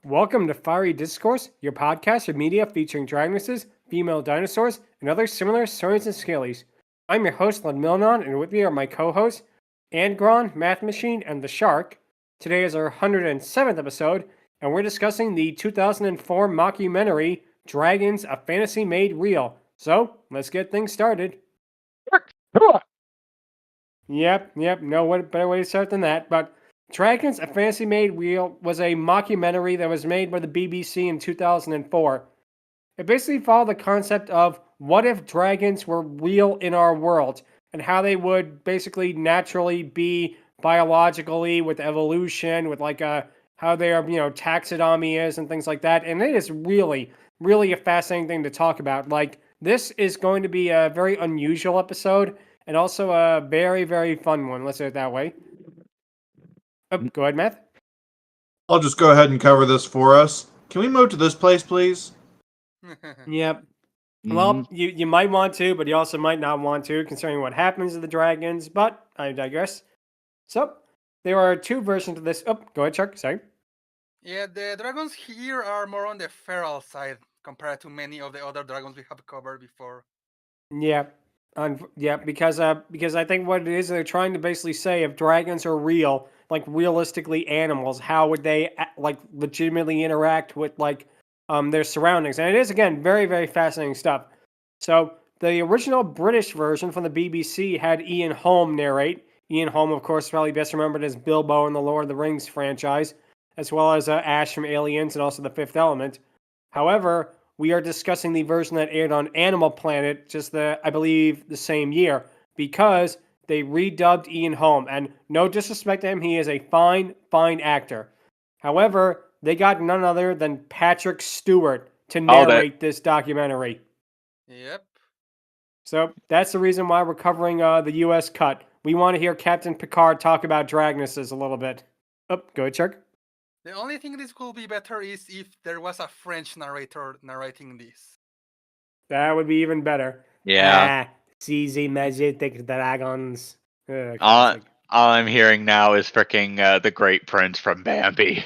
Welcome to Fiery Discourse, your podcast of media featuring dragonesses, female dinosaurs, and other similar saurians and scalies. I'm your host, Ludmillanon, and with me are my co-hosts, Angron, Mathmachine, and the Shark. Today is our 107th episode, and we're discussing the 2004 mockumentary, Dragons, A Fantasy Made Real. So, let's get things started. Yep, no better way to start than that, but Dragons, A Fantasy Made Real was a mockumentary that was made by the BBC in 2004. It basically followed the concept of what if dragons were real in our world and how they would basically naturally be biologically with evolution, with how their taxidermy is and things like that. And it is really a fascinating thing to talk about. Like, this is going to be a very unusual episode and also a very fun one. Let's say it that way. Oh, go ahead, Matt. I'll just go ahead and cover this for us. Can we move to this place, please? Yep. Well, you might want to, but you also might not want to, considering what happens to the dragons, but I digress. So, there are two versions of this. Oh, go ahead, Chuck. Sorry. Yeah, the dragons here are more on the feral side compared to many of the other dragons we have covered before. Yeah. Because I think what it is, they're trying to basically say if dragons are real, like realistically animals, how would they like legitimately interact with their surroundings? And it is again very fascinating stuff. So the original British version from the BBC had Ian Holm narrate. Ian Holm, of course, is probably best remembered as Bilbo in the Lord of the Rings franchise, as well as Ash from Aliens and also The Fifth Element. However, we are discussing the version that aired on Animal Planet just I believe the same year, because they redubbed Ian Holm, and no disrespect to him, he is a fine actor. However, they got none other than Patrick Stewart to narrate this documentary. Yep. So that's the reason why we're covering the U.S. cut. We want to hear Captain Picard talk about dragonesses a little bit. Oh, go ahead, Chuck. The only thing this could be better is if there was a French narrator narrating this. That would be even better. Yeah. CZ Magic Dragons. All I'm hearing now is freaking the Great Prince from Bambi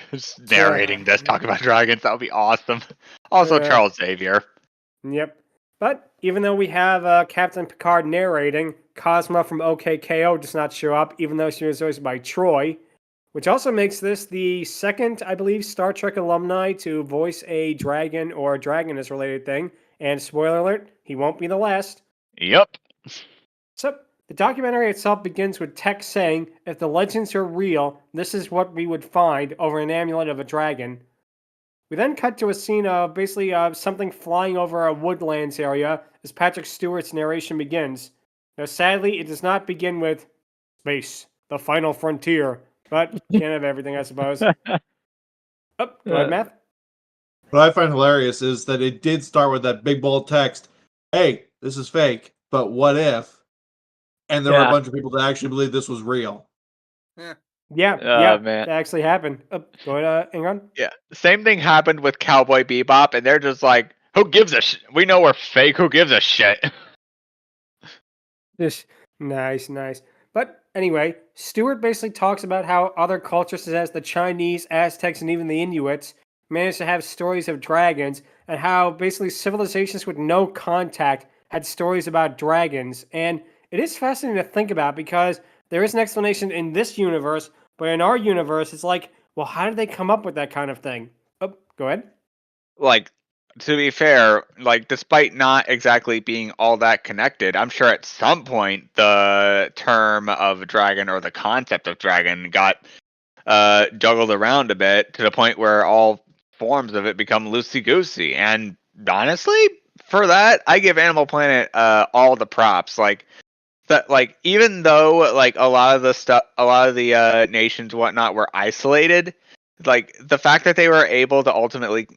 narrating this, talking about dragons. That would be awesome. Also, Charles Xavier. Yep. But even though we have Captain Picard narrating, Cosma from OKKO does not show up, even though she was voiced by Troy, which also makes this the second, I believe, Star Trek alumni to voice a dragon or a dragoness related thing. And spoiler alert, he won't be the last. Yep. So, the documentary itself begins with text saying, if the legends are real, this is what we would find over an amulet of a dragon. We then cut to a scene of basically something flying over a woodlands area as Patrick Stewart's narration begins. Now, sadly, it does not begin with space, the final frontier, but can't have everything, I suppose. Oh, go ahead, Matt. What I find hilarious is that it did start with that big bold text, hey, this is fake, but what if? And there were a bunch of people that actually believed this was real. Yeah, man. That actually happened. Oh, go ahead, Angron. Yeah, same thing happened with Cowboy Bebop, and they're just like, who gives a shit? We know we're fake, who gives a shit? Just nice. But anyway, Stewart basically talks about how other cultures, such as the Chinese, Aztecs, and even the Inuits, managed to have stories of dragons, and how basically civilizations with no contact had stories about dragons. And it is fascinating to think about because there is an explanation in this universe, but in our universe, it's like, well, how did they come up with that kind of thing? Oh, go ahead. Like, to be fair, like, despite not exactly being all that connected, I'm sure at some point the term of dragon or the concept of dragon got juggled around a bit to the point where all forms of it become loosey-goosey. And honestly, for that, I give Animal Planet all the props. Like, that, like, even though like a lot of the nations and whatnot were isolated, like the fact that they were able to ultimately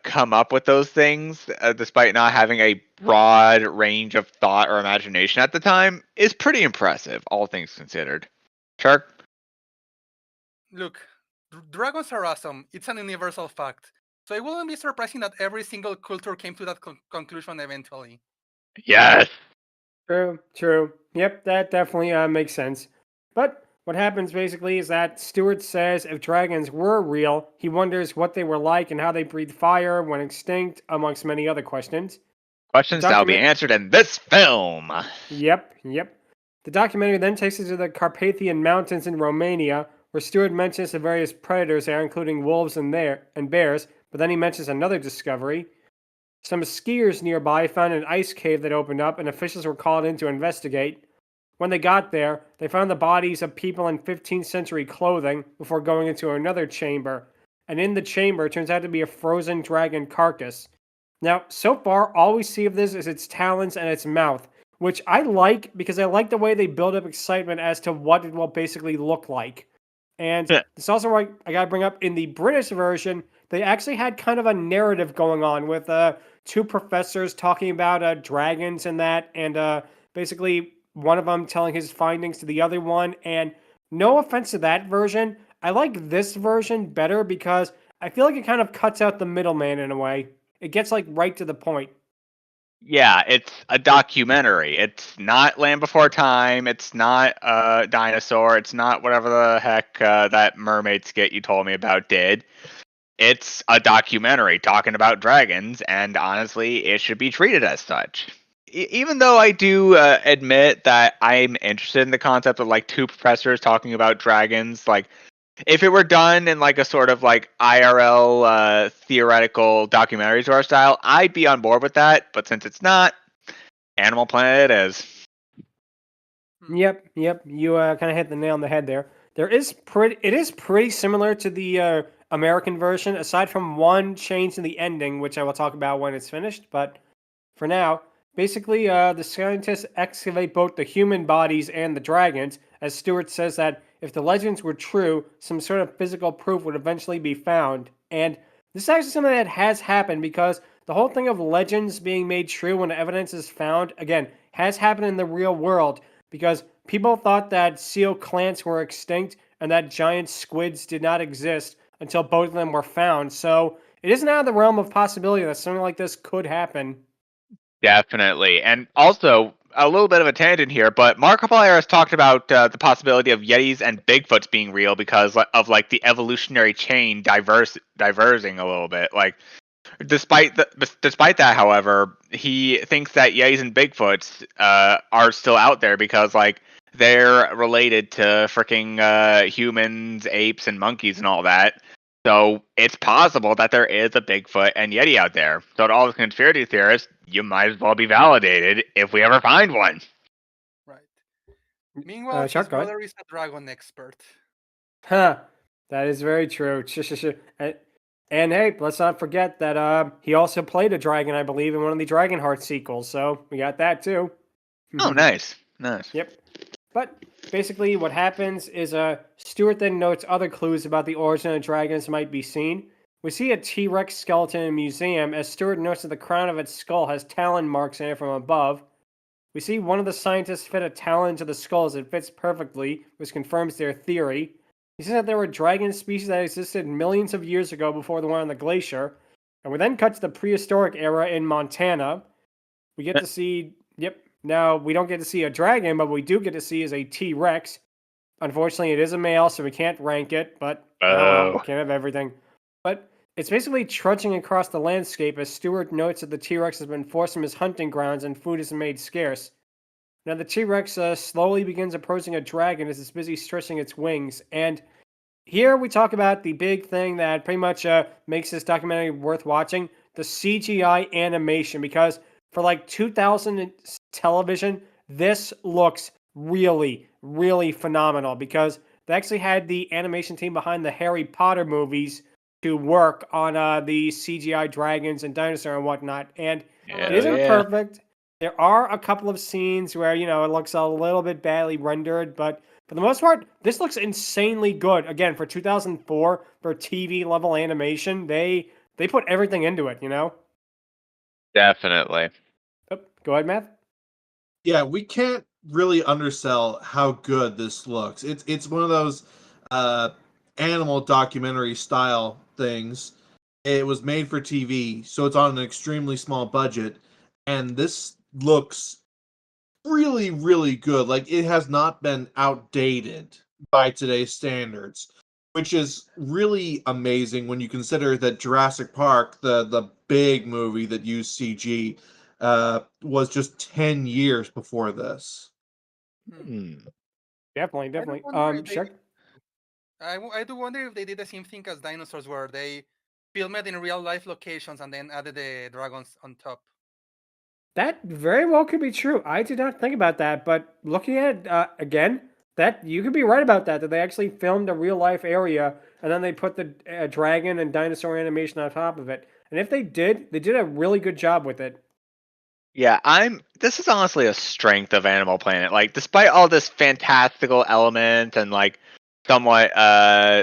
come up with those things despite not having a broad range of thought or imagination at the time is pretty impressive, all things considered. Shark? Look, dragons are awesome. It's an universal fact. So it wouldn't be surprising that every single culture came to that conclusion eventually. Yes. True. Yep, that definitely makes sense. But what happens basically is that Stewart says if dragons were real, he wonders what they were like and how they breathed fire, went extinct, amongst many other questions. Questions that will be answered in this film. Yep. The documentary then takes us to the Carpathian Mountains in Romania, where Stewart mentions the various predators there, including wolves and bears, but then he mentions another discovery. Some skiers nearby found an ice cave that opened up, and officials were called in to investigate. When they got there, they found the bodies of people in 15th century clothing before going into another chamber. And in the chamber, it turns out to be a frozen dragon carcass. Now, so far, all we see of this is its talons and its mouth, which I like because I like the way they build up excitement as to what it will basically look like. And it's also right, I gotta bring up, in the British version, they actually had kind of a narrative going on with two professors talking about dragons and that, and basically one of them telling his findings to the other one. And no offense to that version, I like this version better because I feel like it kind of cuts out the middleman in a way. It gets like right to the point. Yeah, it's a documentary. It's not Land Before Time. It's not Dinosaur. It's not whatever the heck that mermaid skit you told me about did. It's a documentary talking about dragons, and honestly, it should be treated as such. Even though I do admit that I'm interested in the concept of like two professors talking about dragons, like if it were done in like a sort of like IRL theoretical documentary sort of style, I'd be on board with that. But since it's not, Animal Planet is. Yep. You kind of hit the nail on the head there. It is pretty similar to the American version, aside from one change in the ending, which I will talk about when it's finished. But for now, basically, the scientists excavate both the human bodies and the dragons, as Stewart says that if the legends were true, some sort of physical proof would eventually be found. And this is actually something that has happened because the whole thing of legends being made true when evidence is found, again, has happened in the real world because people thought that seal clans were extinct and that giant squids did not exist until both of them were found. So it isn't out of the realm of possibility that something like this could happen. Definitely. And also, a little bit of a tangent here, but Markiplier has talked about the possibility of Yetis and Bigfoots being real because of like the evolutionary chain diverging a little bit. Like, despite that, however, he thinks that Yetis and Bigfoots are still out there because like they're related to freaking humans, apes, and monkeys and all that. So it's possible that there is a Bigfoot and Yeti out there. So to all the conspiracy theorists, you might as well be validated if we ever find one. Right. Meanwhile, his brother is a dragon expert. Huh. That is very true. And hey, let's not forget that he also played a dragon, I believe, in one of the Dragonheart sequels. So we got that too. Oh, nice. Yep. But basically what happens is Stewart then notes other clues about the origin of dragons might be seen. We see a T-Rex skeleton in a museum as Stewart notes that the crown of its skull has talon marks in it from above. We see one of the scientists fit a talon to the skull as it fits perfectly, which confirms their theory. He says that there were dragon species that existed millions of years ago before the one on the glacier. And we then cut to the prehistoric era in Montana. We get to see, now we don't get to see a dragon, but what we do get to see is a T-Rex. Unfortunately, it is a male, so we can't rank it, but can't have everything. But it's basically trudging across the landscape as Stewart notes that the T-Rex has been forced from his hunting grounds and food is made scarce. Now the T-Rex slowly begins approaching a dragon as it's busy stretching its wings. And here we talk about the big thing that pretty much makes this documentary worth watching, the CGI animation, because for like 2000 television, this looks really, really phenomenal because they actually had the animation team behind the Harry Potter movies to work on the CGI dragons and dinosaur and whatnot. And it isn't perfect. There are a couple of scenes where, it looks a little bit badly rendered, but for the most part, this looks insanely good. Again, for 2004, for TV level animation, they put everything into it, Definitely. Oh, go ahead, Matt. Yeah, we can't really undersell how good this looks. It's one of those animal documentary style things. It was made for TV, so it's on an extremely small budget, and this looks really, really good. Like, it has not been outdated by today's standards, which is really amazing when you consider that Jurassic Park, the big movie that used CG, was just 10 years before this. Hmm. Definitely, I do definitely. wonder if they Sure. did, I do wonder if they did the same thing as dinosaurs, where they filmed it in real life locations and then added the dragons on top. That very well could be true. I did not think about that, but looking at it again, that you could be right about that. That they actually filmed a real life area and then they put the dragon and dinosaur animation on top of it. And if they did a really good job with it. Yeah, this is honestly a strength of Animal Planet. Like, despite all this fantastical element and like somewhat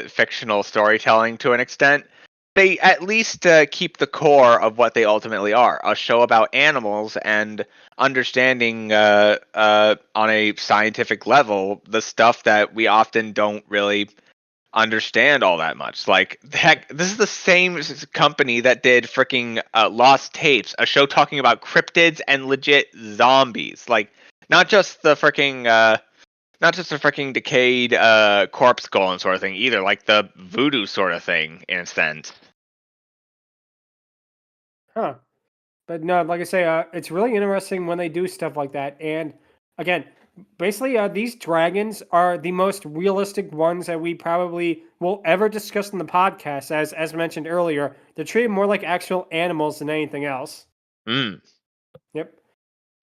fictional storytelling to an extent, they at least keep the core of what they ultimately are, a show about animals and understanding on a scientific level the stuff that we often don't really understand all that much. Like, heck, this is the same company that did freaking Lost Tapes, a show talking about cryptids and legit zombies. Like, not just the freaking decayed corpse golem sort of thing either, like the voodoo sort of thing in a sense. Huh. But no, like I say, it's really interesting when they do stuff like that. And again, basically, these dragons are the most realistic ones that we probably will ever discuss in the podcast. As mentioned earlier, they're treated more like actual animals than anything else. Mm. Yep.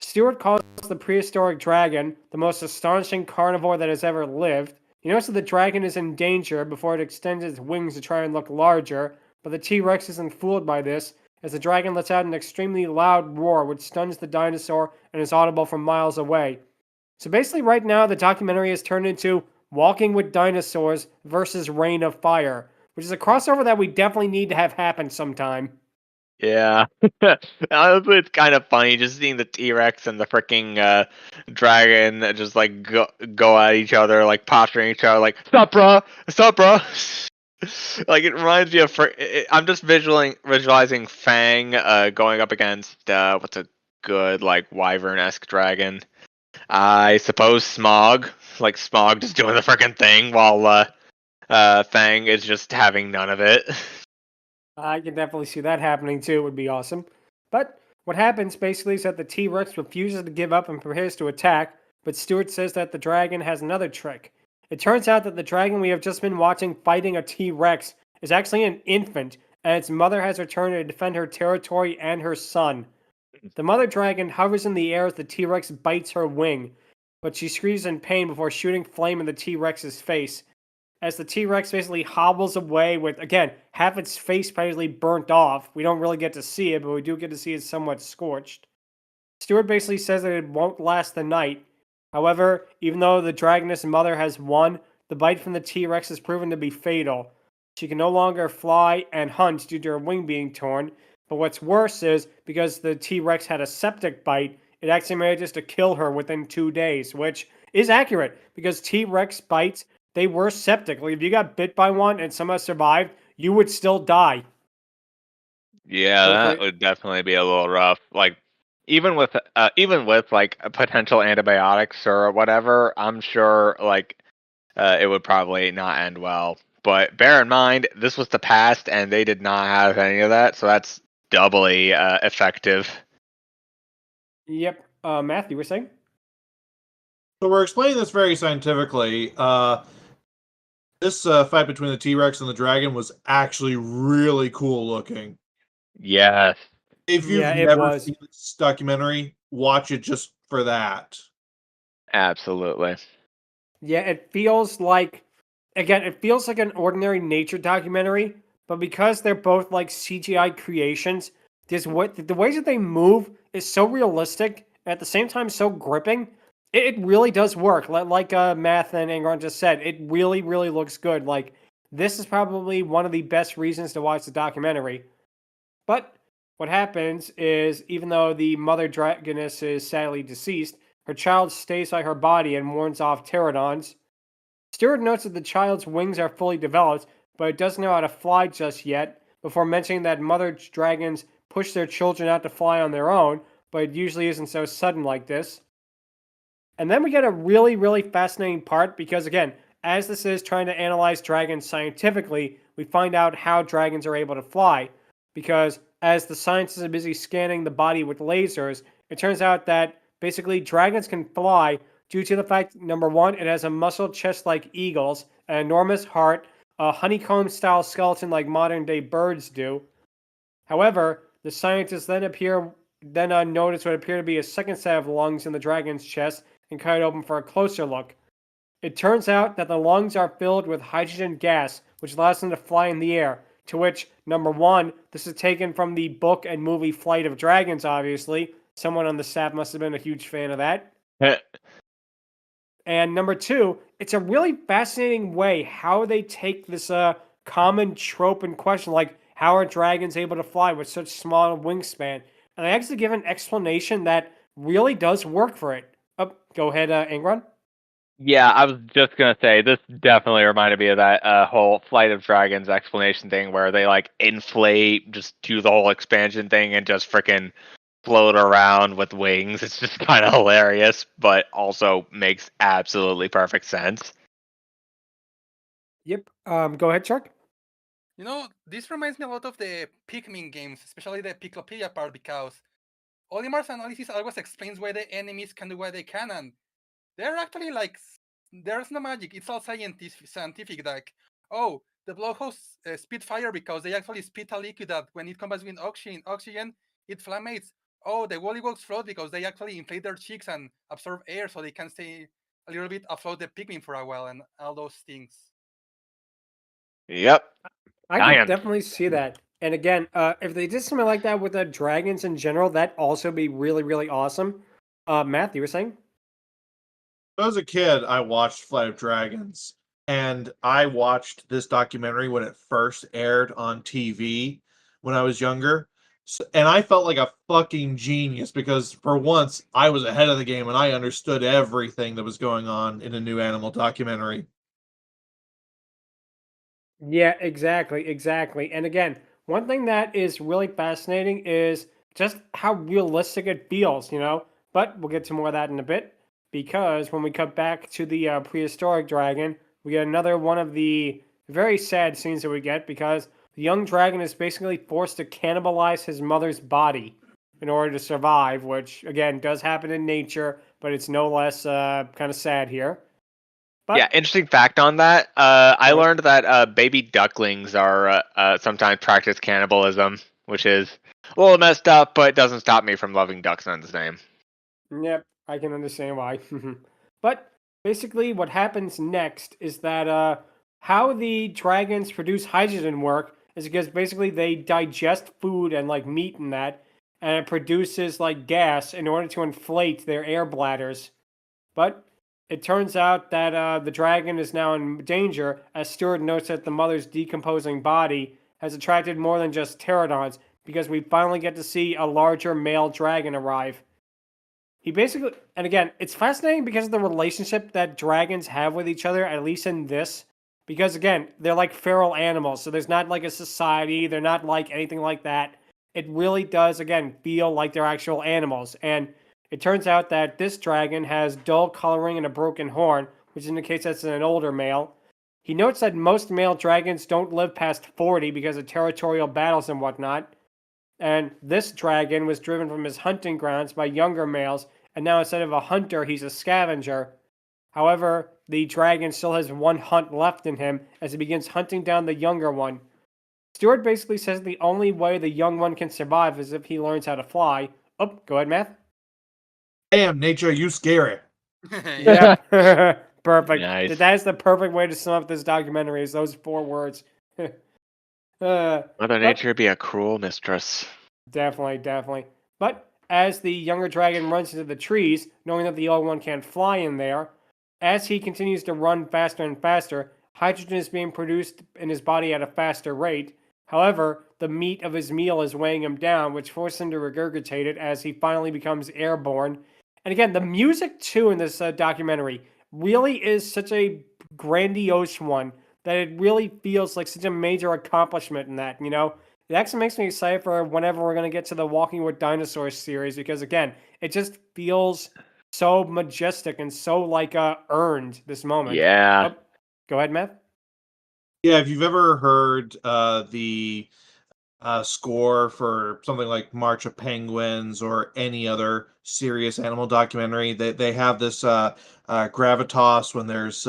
Stewart calls the prehistoric dragon the most astonishing carnivore that has ever lived. He notes that the dragon is in danger before it extends its wings to try and look larger, but the T-Rex isn't fooled by this, as the dragon lets out an extremely loud roar which stuns the dinosaur and is audible from miles away. So basically right now the documentary has turned into Walking with Dinosaurs versus Reign of Fire, which is a crossover that we definitely need to have happen sometime. Yeah. Honestly, it's kind of funny just seeing the T-Rex and the freaking dragon just like go at each other, like posturing each other, like "Stop, bro! Stop, bro!" Like, it reminds me of. I'm just visualizing Fang going up against what's a good like wyvern-esque dragon. I suppose Smog, like Smog just doing the freaking thing while Fang is just having none of it. I can definitely see that happening too. It would be awesome. But what happens basically is that the T Rex refuses to give up and prepares to attack, but Stewart says that the dragon has another trick. It turns out that the dragon we have just been watching fighting a T Rex is actually an infant, and its mother has returned to defend her territory and her son. The mother dragon hovers in the air as the T Rex bites her wing, but she screams in pain before shooting flame in the T Rex's face. As the T Rex basically hobbles away with, again, half its face practically burnt off. We don't really get to see it, but we do get to see it somewhat scorched. Stewart basically says that it won't last the night. However, even though the Dragoness mother has won, the bite from the T Rex has proven to be fatal. She can no longer fly and hunt due to her wing being torn, but what's worse is, because the T Rex had a septic bite, it actually manages to kill her within 2 days, which is accurate, because T Rex bites, they were septic. Like, if you got bit by one and somehow survived, you would still die. Yeah, that would definitely be a little rough. Like, even with like potential antibiotics or whatever, I'm sure like it would probably not end well. But bear in mind, this was the past, and they did not have any of that, so that's doubly effective. Yep. Matthew, we're saying? So we're explaining this very scientifically. This fight between the T-Rex and the dragon was actually really cool looking. Yes. If you've Yeah, it never was. seen this documentary, watch it just for that. Absolutely. Yeah, it feels like, again, it feels like an ordinary nature documentary, but because they're both like CGI creations, the ways that they move is so realistic, and at the same time so gripping. It really does work. Like Math and Angron just said, it really, really looks good. Like, this is probably one of the best reasons to watch the documentary. But what happens is, even though the mother dragoness is sadly deceased, her child stays by her body and warns off pterodons. Stewart notes that the child's wings are fully developed, but it doesn't know how to fly just yet, before mentioning that mother dragons push their children out to fly on their own, but it usually isn't so sudden like this. And then we get a really, really fascinating part because, again, as this is trying to analyze dragons scientifically, we find out how dragons are able to fly. Because as the scientists are busy scanning the body with lasers, it turns out that basically dragons can fly due to the fact, number one, it has a muscled chest like eagles, an enormous heart, a honeycomb-style skeleton like modern-day birds do. However, the scientists then notice what appear to be a second set of lungs in the dragon's chest and cut it open for a closer look. It turns out that the lungs are filled with hydrogen gas, which allows them to fly in the air, to which, number one, this is taken from the book and movie Flight of Dragons, obviously. Someone on the staff must have been a huge fan of that. And number two, it's a really fascinating way how they take this common trope in question, like how are dragons able to fly with such small wingspan? And they actually give an explanation that really does work for it. Go ahead, Angron. Yeah, I was just gonna say this definitely reminded me of that whole Flight of Dragons explanation thing where they like inflate, just do the whole expansion thing and just freaking float around with wings. It's just kind of hilarious, but also makes absolutely perfect sense. Yep. Go ahead, Chuck. You know, this reminds me a lot of the Pikmin games, especially the Piclopedia part, because Olimar's analysis always explains why the enemies can do what they can, and they're actually like, there's no magic. It's all scientific. Like, oh, the blowholes spit fire because they actually spit a liquid that when it combines with oxygen, it flammates. Oh, the Wollywogs float because they actually inflate their cheeks and absorb air so they can stay a little bit afloat the Pikmin for a while and all those things. Yep. I can definitely see that. And again, if they did something like that with the dragons in general, that'd also be really, really awesome. Matt, you were saying? When I was a kid, I watched Flight of Dragons, and I watched this documentary when it first aired on TV when I was younger. And I felt like a fucking genius because for once I was ahead of the game and I understood everything that was going on in a new animal documentary. Yeah, exactly. And again, one thing that is really fascinating is just how realistic it feels, you know? But we'll get to more of that in a bit, because when we cut back to the prehistoric dragon, we get another one of the very sad scenes that we get, because the young dragon is basically forced to cannibalize his mother's body in order to survive, which, again, does happen in nature, but it's no less kind of sad here. But, yeah, interesting fact on that. I learned that baby ducklings are sometimes practice cannibalism, which is a little messed up, but it doesn't stop me from loving ducks none the same. Yep, I can understand why. But basically, what happens next is that how the dragons produce hydrogen work is because basically they digest food and like meat and that, and it produces like gas in order to inflate their air bladders. But it turns out that the dragon is now in danger, as Stuart notes that the mother's decomposing body has attracted more than just pterodons, because we finally get to see a larger male dragon arrive. He basically, and again, it's fascinating because of the relationship that dragons have with each other, at least in this. Because again, they're like feral animals, so there's not like a society, they're not like anything like that. It really does, again, feel like they're actual animals. And it turns out that this dragon has dull coloring and a broken horn, which indicates that's an older male. He notes that most male dragons don't live past 40 because of territorial battles and whatnot. And this dragon was driven from his hunting grounds by younger males, and now instead of a hunter, he's a scavenger. However, the dragon still has one hunt left in him as he begins hunting down the younger one. Stuart basically says the only way the young one can survive is if he learns how to fly. Oh, go ahead, Matt. Damn, nature, you scary. Yeah, perfect. Nice. That is the perfect way to sum up this documentary, is those 4 words. Mother Nature be a cruel mistress. Definitely. But as the younger dragon runs into the trees, knowing that the old one can't fly in there, as he continues to run faster and faster, hydrogen is being produced in his body at a faster rate. However, the meat of his meal is weighing him down, which forces him to regurgitate it as he finally becomes airborne. And again, the music, too, in this documentary really is such a grandiose one that it really feels like such a major accomplishment in that, you know? It actually makes me excited for whenever we're going to get to the Walking with Dinosaurs series, because, again, it just feels so majestic and so, like, earned, this moment. Yeah. Go ahead, Matt. Yeah, if you've ever heard the score for something like March of Penguins or any other serious animal documentary, they have this gravitas when there's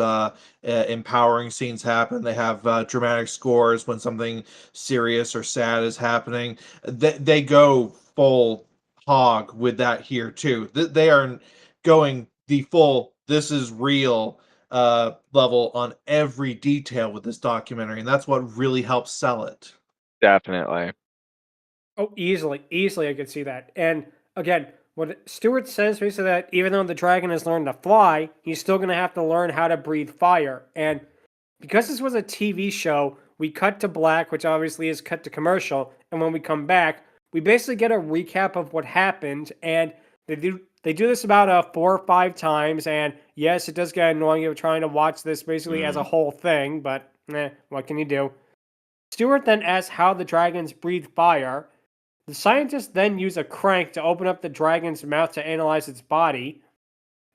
empowering scenes happen. They have dramatic scores when something serious or sad is happening. They go full hog with that here too. They are going the full this is real level on every detail with this documentary, and that's what really helps sell it. Definitely. Oh, easily, I could see that. And again, what Stewart says basically that even though the dragon has learned to fly, he's still going to have to learn how to breathe fire. And because this was a TV show, we cut to black, which obviously is cut to commercial. And when we come back, we basically get a recap of what happened. And they do this about 4 or 5 times. And yes, it does get annoying if you're trying to watch this basically as a whole thing. But what can you do? Stewart then asks how the dragons breathe fire. The scientists then use a crank to open up the dragon's mouth to analyze its body.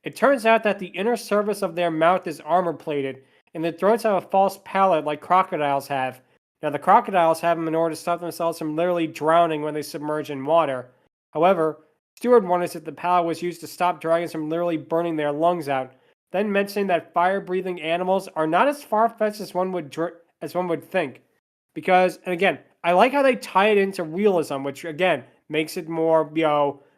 It turns out that the inner surface of their mouth is armor plated, and their throats have a false palate like crocodiles have. Now, the crocodiles have them in order to stop themselves from literally drowning when they submerge in water. However, Stewart wonders if the palate was used to stop dragons from literally burning their lungs out, then mentioning that fire-breathing animals are not as far-fetched as one would think. Because, and again, I like how they tie it into realism, which again makes it more,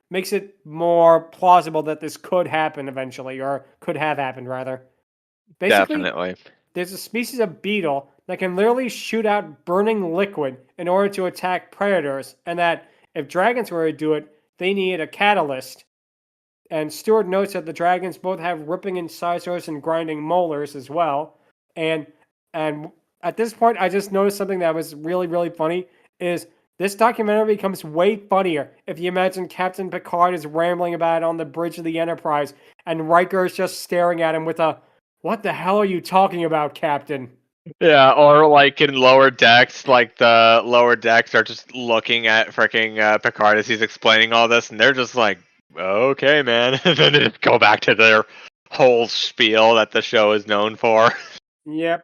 makes it more plausible that this could happen eventually, or could have happened rather. Basically, Definitely. there's a species of beetle that can literally shoot out burning liquid in order to attack predators, and that if dragons were to do it, they need a catalyst. And Stewart notes that the dragons both have ripping incisors and grinding molars as well. And at this point, I just noticed something that was really, really funny, is this documentary becomes way funnier if you imagine Captain Picard is rambling about it on the bridge of the Enterprise, and Riker is just staring at him with a, "What the hell are you talking about, Captain?" Yeah, or like in lower decks, like the lower decks are just looking at freaking Picard as he's explaining all this, and they're just like, "Okay, man," and then they just go back to their whole spiel that the show is known for. Yep.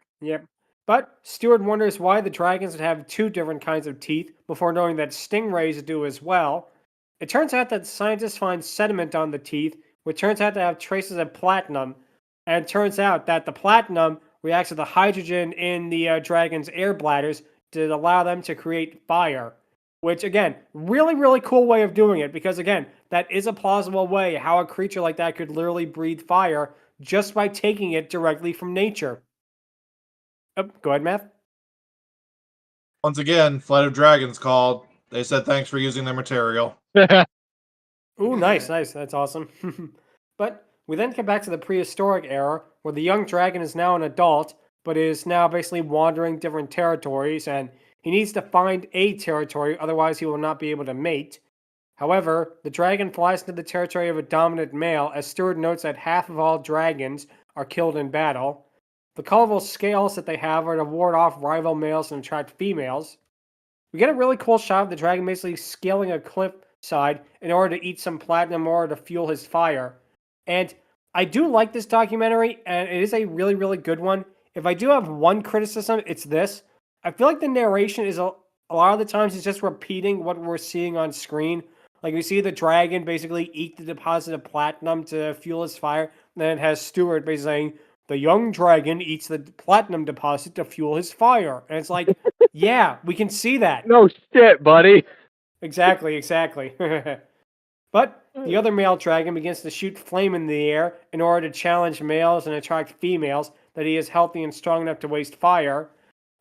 But Stewart wonders why the dragons would have 2 different kinds of teeth before knowing that stingrays do as well. It turns out that scientists find sediment on the teeth, which turns out to have traces of platinum. And it turns out that the platinum reacts with the hydrogen in the dragon's air bladders to allow them to create fire. Which, again, really, really cool way of doing it, because, again, that is a plausible way how a creature like that could literally breathe fire just by taking it directly from nature. Oh, go ahead, Matt. Once again, Flight of Dragons called. They said thanks for using their material. Ooh, nice. That's awesome. But we then come back to the prehistoric era, where the young dragon is now an adult, but is now basically wandering different territories, and he needs to find a territory, otherwise he will not be able to mate. However, the dragon flies into the territory of a dominant male, as Stewart notes that half of all dragons are killed in battle. The colorful scales that they have are to ward off rival males and attract females. We get a really cool shot of the dragon basically scaling a cliffside in order to eat some platinum in order to fuel his fire. And I do like this documentary, and it is a really, really good one. If I do have one criticism, it's this. I feel like the narration is a lot of the times it's just repeating what we're seeing on screen. Like we see the dragon basically eat the deposit of platinum to fuel his fire, and then it has Stewart basically saying, "The young dragon eats the platinum deposit to fuel his fire." And it's like, yeah, we can see that. No shit, buddy. Exactly. But the other male dragon begins to shoot flame in the air in order to challenge males and attract females that he is healthy and strong enough to waste fire.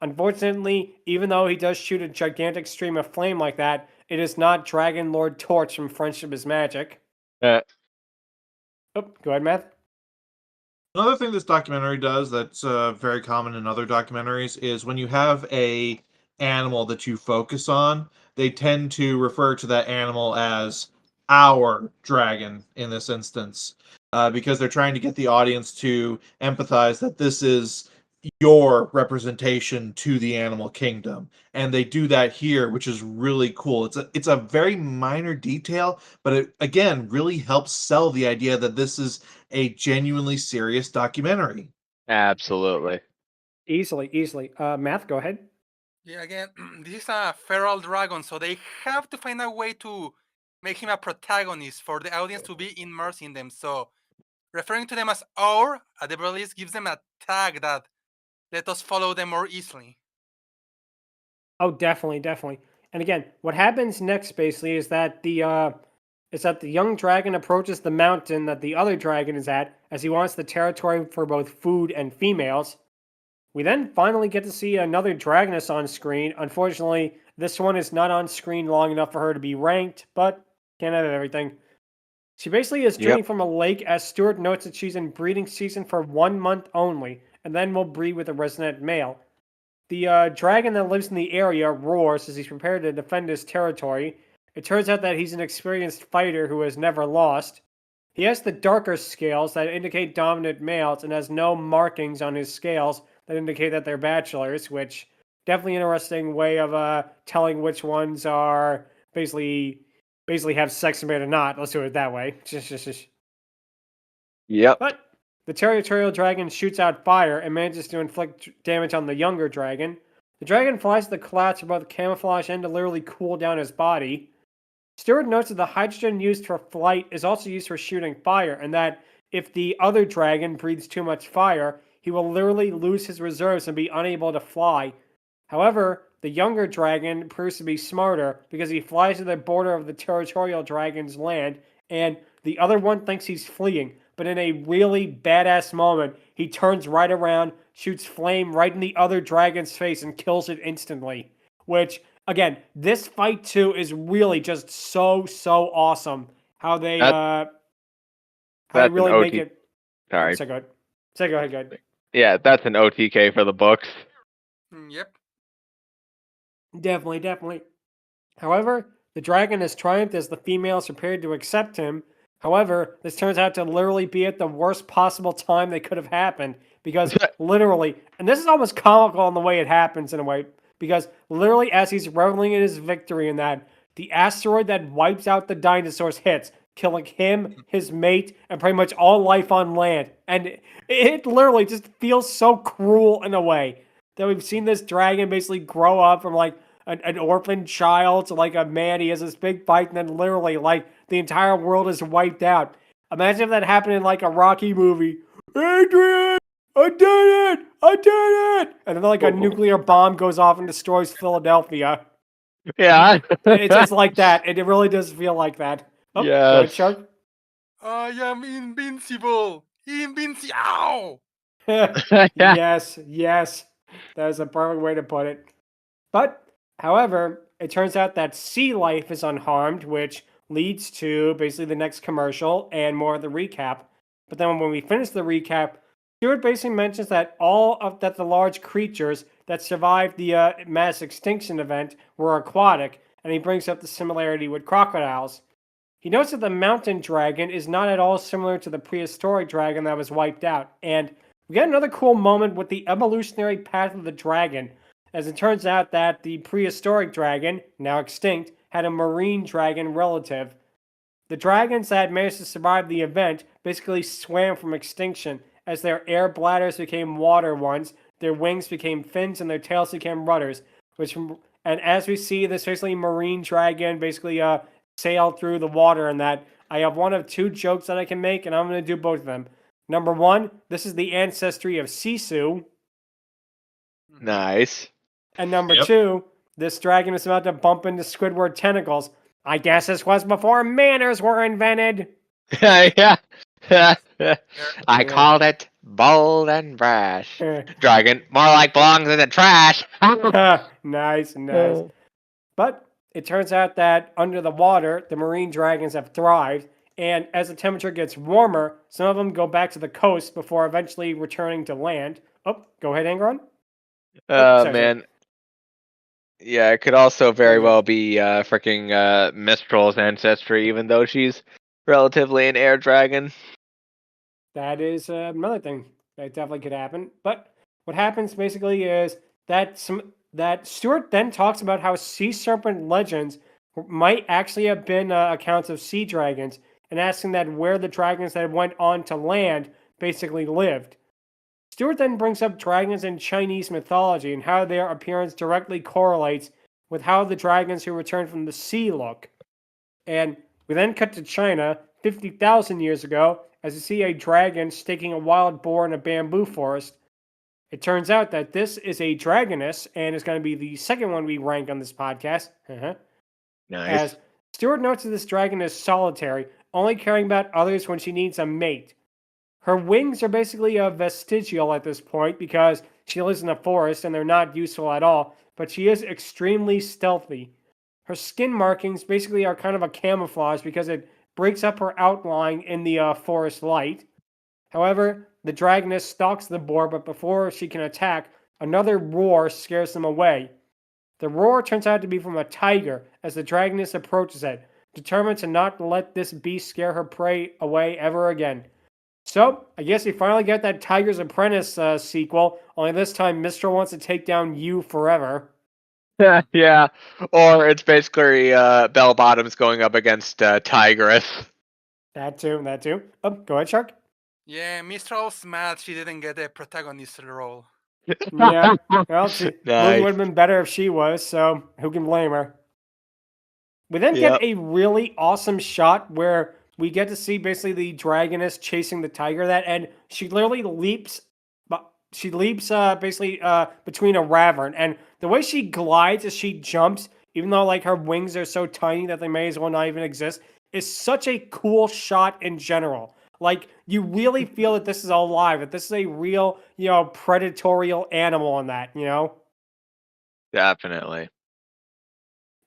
Unfortunately, even though he does shoot a gigantic stream of flame like that, it is not Dragon Lord Torch from Friendship is Magic. Uh, Oh, go ahead, Matt. Another thing this documentary does that's very common in other documentaries is when you have a animal that you focus on, they tend to refer to that animal as our dragon in this instance, because they're trying to get the audience to empathize that this is your representation to the animal kingdom, and they do that here, which is really cool. It's a very minor detail, but it again really helps sell the idea that this is a genuinely serious documentary. Absolutely. Easily. Math, go ahead. Yeah, again, this is a feral dragon, so they have to find a way to make him a protagonist for the audience to be immersed in them. So referring to them as our, at the very least, gives them a tag that let us follow them more easily. Oh, definitely. And again, what happens next basically is that the young dragon approaches the mountain that the other dragon is at, as he wants the territory for both food and females. We then finally get to see another dragoness on screen. Unfortunately, this one is not on screen long enough for her to be ranked, but can't have everything. She basically is drinking from a lake, as Stuart notes that she's in breeding season for 1 month only, and then will breed with a resident male. The dragon that lives in the area roars as he's prepared to defend his territory. It turns out that he's an experienced fighter who has never lost. He has the darker scales that indicate dominant males and has no markings on his scales that indicate that they're bachelors, which definitely interesting way of telling which ones are basically have sex and or not. Let's do it that way. Yep. But the territorial dragon shoots out fire and manages to inflict damage on the younger dragon. The dragon flies to the clouds for both camouflage and to literally cool down his body. Stewart notes that the hydrogen used for flight is also used for shooting fire, and that if the other dragon breathes too much fire, he will literally lose his reserves and be unable to fly. However, the younger dragon proves to be smarter because he flies to the border of the territorial dragon's land, and the other one thinks he's fleeing. But in a really badass moment, he turns right around, shoots flame right in the other dragon's face, and kills it instantly. Which, again, this fight too is really just so awesome. How they really make it. Sorry. Say go ahead. Yeah, that's an OTK for the books. Yep. Definitely. However, the dragon has triumphed as the females prepared to accept him. However, this turns out to literally be at the worst possible time that could have happened. Because literally, and this is almost comical in the way it happens in a way, because literally as he's reveling in his victory in that, the asteroid that wipes out the dinosaurs hits, killing him, his mate, and pretty much all life on land. And it literally just feels so cruel in a way that we've seen this dragon basically grow up from like an orphan child to like a man. He has this big fight, and then literally like the entire world is wiped out. Imagine if that happened in like a Rocky movie. Adrian, I did it! And then like a nuclear bomb goes off and destroys Philadelphia. Yeah. It's like that. It really does feel like that. Oh, Yes. go ahead, Shark. I am invincible. Ow! Yes. That is a perfect way to put it. But, however, it turns out that sea life is unharmed, which leads to basically the next commercial and more of the recap. But then when we finish the recap, Stewart basically mentions that the large creatures that survived the mass extinction event were aquatic, and he brings up the similarity with crocodiles. He notes that the mountain dragon is not at all similar to the prehistoric dragon that was wiped out, and we get another cool moment with the evolutionary path of the dragon, as it turns out that the prehistoric dragon, now extinct, had a marine dragon relative. The dragons that managed to survive the event basically swam from extinction, as their air bladders became water ones, their wings became fins, and their tails became rudders. And as we see, this basically marine dragon basically sailed through the water, and that I have one of two jokes that I can make, and I'm going to do both of them. Number one, this is the ancestry of Sisu. Nice. And number two, this dragon is about to bump into Squidward tentacles. I guess this was before manners were invented. Yeah. I called it bold and brash. Dragon, more like belongs in the trash. Nice. But it turns out that under the water, the marine dragons have thrived, and as the temperature gets warmer, some of them go back to the coast before eventually returning to land. Oh, go ahead, Angron. Man. Yeah, it could also very well be freaking Mistral's ancestry, even though she's relatively an air dragon. That is another thing that definitely could happen. But what happens basically is that Stewart then talks about how sea serpent legends might actually have been accounts of sea dragons, and asking that where the dragons that went on to land basically lived. Stuart then brings up dragons in Chinese mythology and how their appearance directly correlates with how the dragons who return from the sea look. And we then cut to China 50,000 years ago as we see a dragon staking a wild boar in a bamboo forest. It turns out that this is a dragoness and is going to be the second one we rank on this podcast. Nice. As Stuart notes that this dragon is solitary, only caring about others when she needs a mate. Her wings are basically vestigial at this point because she lives in a forest and they're not useful at all, but she is extremely stealthy. Her skin markings basically are kind of a camouflage because it breaks up her outline in the forest light. However, the dragoness stalks the boar, but before she can attack, another roar scares them away. The roar turns out to be from a tiger as the dragoness approaches it, determined to not let this beast scare her prey away ever again. So, I guess we finally get that Tiger's Apprentice sequel, only this time Mistral wants to take down you forever. Yeah, or it's basically Bell Bottoms going up against Tigress. That too. Oh, go ahead, Shark. Yeah, Mistral's mad she didn't get a protagonist role. Yeah, well, the movie Nice. would have been better if she was, so who can blame her? We then get a really awesome shot where we get to see basically the dragoness chasing the tiger and she literally leaps. She leaps basically between a ravern, and the way she glides as she jumps, even though like her wings are so tiny that they may as well not even exist, is such a cool shot in general. Like, you really feel that this is alive, that this is a real, predatorial animal in that, Definitely.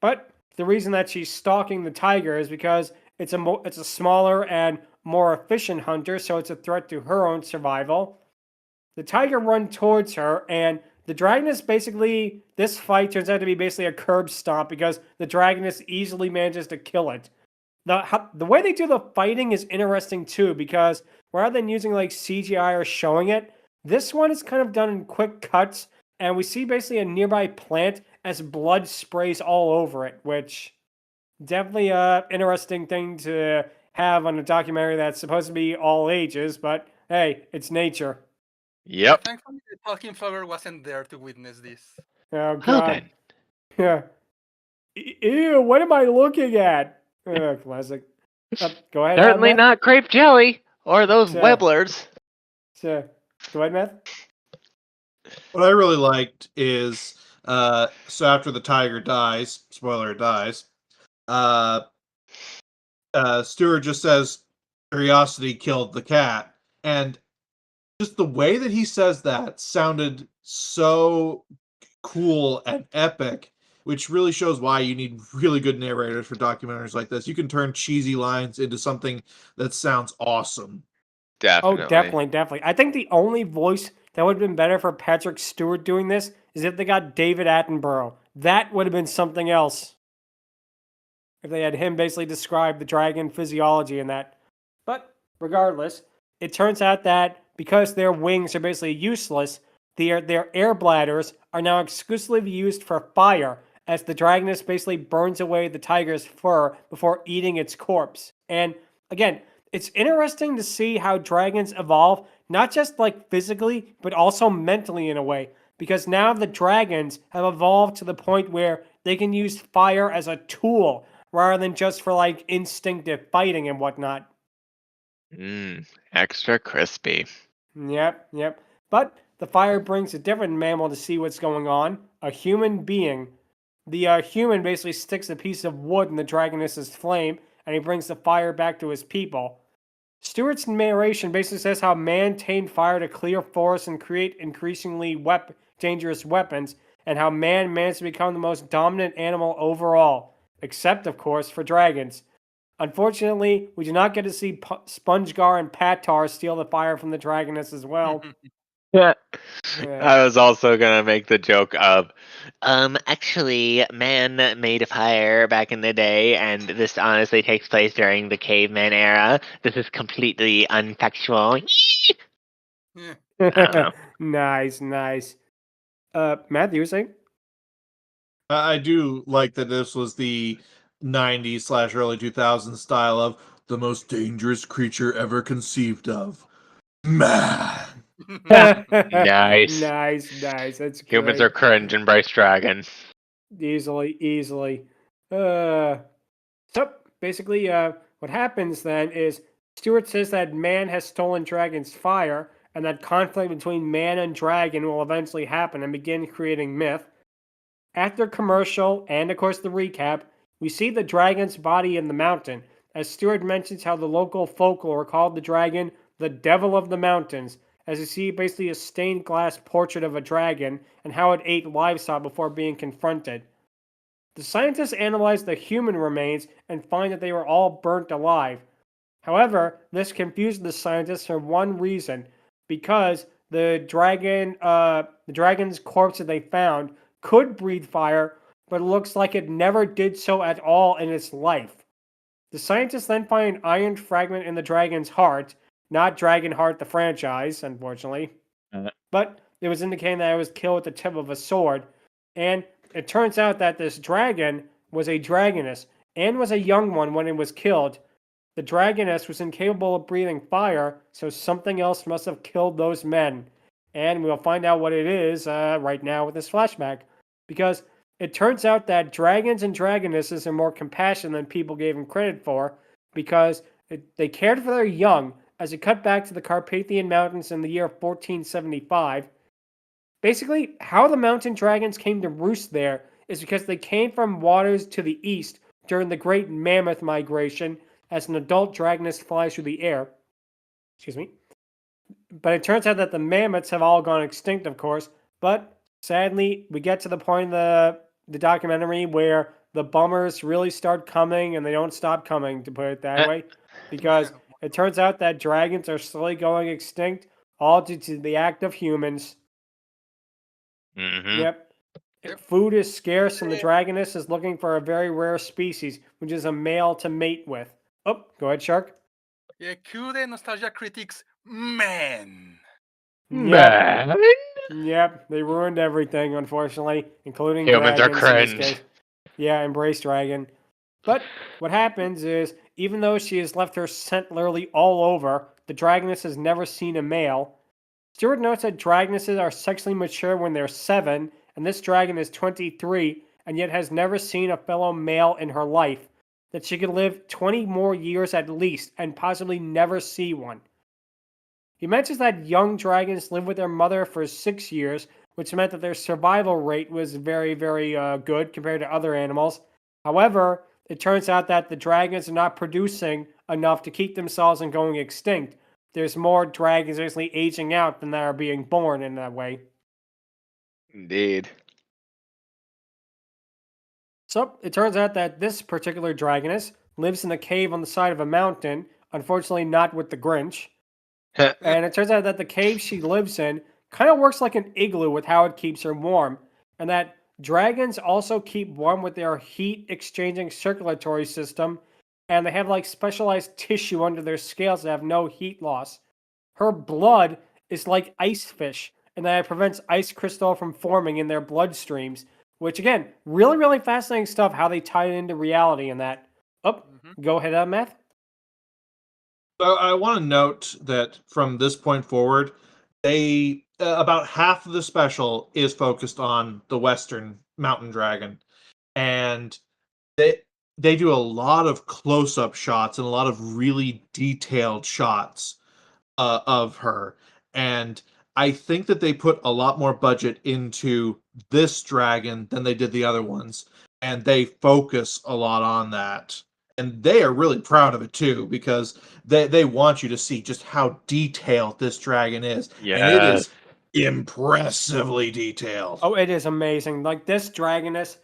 But the reason that she's stalking the tiger is because it's a smaller and more efficient hunter, so it's a threat to her own survival. The tiger runs towards her, and the dragoness basically, this fight turns out to be basically a curb stomp because the dragoness easily manages to kill it. The way they do the fighting is interesting too, because rather than using like CGI or showing it, this one is kind of done in quick cuts, and we see basically a nearby plant as blood sprays all over it, which definitely a interesting thing to have on a documentary that's supposed to be all ages, but hey, it's nature. Yep. Thankfully, the talking frogger wasn't there to witness this. Oh Well god. then. Yeah. Ew, what am I looking at? Classic. Go ahead. Certainly Matt. not grape jelly or those Sure. webblers. So, go ahead, Matt. What I really liked is so after the tiger dies, spoiler, dies, Stewart just says curiosity killed the cat, and just the way that he says that sounded so cool and epic, which really shows why you need really good narrators for documentaries like this. You can turn cheesy lines into something that sounds awesome. Definitely. Oh, definitely. I think the only voice that would have been better for Patrick Stewart doing this is if they got David Attenborough. That would have been something else. If they had him basically describe the dragon physiology and that. But regardless, it turns out that because their wings are basically useless, their air bladders are now exclusively used for fire, as the dragoness basically burns away the tiger's fur before eating its corpse. And again, it's interesting to see how dragons evolve, not just like physically, but also mentally in a way. Because now the dragons have evolved to the point where they can use fire as a tool rather than just for like instinctive fighting and whatnot. Extra crispy. Yep. But the fire brings a different mammal to see what's going on, a human being. The human basically sticks a piece of wood in the dragoness's flame, and he brings the fire back to his people. Stewart's narration basically says how man tamed fire to clear forests and create increasingly dangerous weapons, and how man managed to become the most dominant animal overall, except, of course, for dragons. Unfortunately, we do not get to see Spongegar and Patar steal the fire from the dragoness as well. Yeah. Yeah. I was also gonna make the joke of, actually, man made a fire back in the day, and this honestly takes place during the caveman era. This is completely unfactual. Yeah. I don't know. Nice. Matt, you were saying? I do like that this was the 90s / early 2000s style of the most dangerous creature ever conceived of. Man. Nice. Nice. That's Humans great. are cringe, embrace dragon. Easily. So basically, what happens then is Stewart says that man has stolen dragon's fire, and that conflict between man and dragon will eventually happen and begin creating myth. After commercial and of course the recap, we see the dragon's body in the mountain, as Stewart mentions how the local folklore called the dragon the devil of the mountains, as you see basically a stained glass portrait of a dragon and how it ate livestock before being confronted. The scientists analyzed the human remains and find that they were all burnt alive. However, this confused the scientists for one reason, because the dragon's corpse that they found could breathe fire, but it looks like it never did so at all in its life. The scientists then find an iron fragment in the dragon's heart, not Dragonheart the franchise, unfortunately, but it was indicating that it was killed with the tip of a sword, and it turns out that this dragon was a dragoness and was a young one when it was killed. The dragoness was incapable of breathing fire, so something else must have killed those men. And we'll find out what it is right now with this flashback. Because it turns out that dragons and dragonesses are more compassionate than people gave them credit for, because they cared for their young, as it cut back to the Carpathian Mountains in the year 1475. Basically, how the mountain dragons came to roost there is because they came from waters to the east during the Great Mammoth Migration, as an adult dragoness flies through the air. Excuse me. But it turns out that the mammoths have all gone extinct, of course. But sadly, we get to the point in the documentary where the bummers really start coming, and they don't stop coming, to put it that way. Because it turns out that dragons are slowly going extinct, all due to the act of humans. Mm-hmm. Yep. Food is scarce, and the dragoness is looking for a very rare species, which is a male to mate with. Oh, go ahead, Shark. Yeah, cue the nostalgia critics, man. Man. Yep, they ruined everything, unfortunately, including Humans are dragons in this cringe. case. Yeah, embrace dragon. But what happens is, even though she has left her scent literally all over, the dragoness has never seen a male. Stewart notes that dragonesses are sexually mature when they're 7, and this dragon is 23, and yet has never seen a fellow male in her life. That she could live 20 more years at least, and possibly never see one. He mentions that young dragons live with their mother for 6 years, which meant that their survival rate was very, very good compared to other animals. However, it turns out that the dragons are not producing enough to keep themselves from going extinct. There's more dragons actually aging out than that are being born in that way. Indeed. So, it turns out that this particular dragoness lives in a cave on the side of a mountain, unfortunately not with the Grinch. And it turns out that the cave she lives in kind of works like an igloo with how it keeps her warm, and that dragons also keep warm with their heat exchanging circulatory system, and they have like specialized tissue under their scales that have no heat loss. Her blood is like ice fish, and that it prevents ice crystal from forming in their bloodstreams, which again, really, really fascinating stuff how they tie it into reality and that. Oh, go ahead, Math. So I want to note that from this point forward, they about half of the special is focused on the Western Mountain Dragon, and they do a lot of close-up shots and a lot of really detailed shots of her. And I think that they put a lot more budget into this dragon than they did the other ones, and they focus a lot on that. And they are really proud of it too, because they want you to see just how detailed this dragon is. Yeah. And it is impressively detailed. Oh, it is amazing. Like this dragoness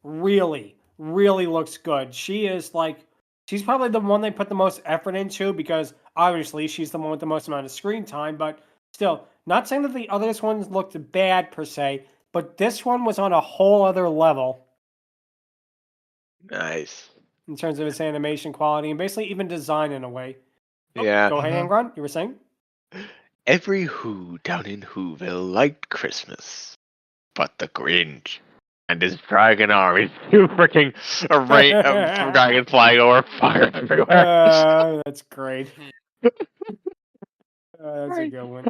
really, really looks good. She's probably the one they put the most effort into, because obviously she's the one with the most amount of screen time, but still, not saying that the other ones looked bad per se, but this one was on a whole other level. Nice. In terms of its animation quality and basically even design in a way. Oh, Yeah. go ahead, Angron. You were saying? Every Who down in Whoville liked Christmas, but the Grinch and his dragon army too freaking a rain of dragon flying over, fire everywhere. That's great. That's a good one.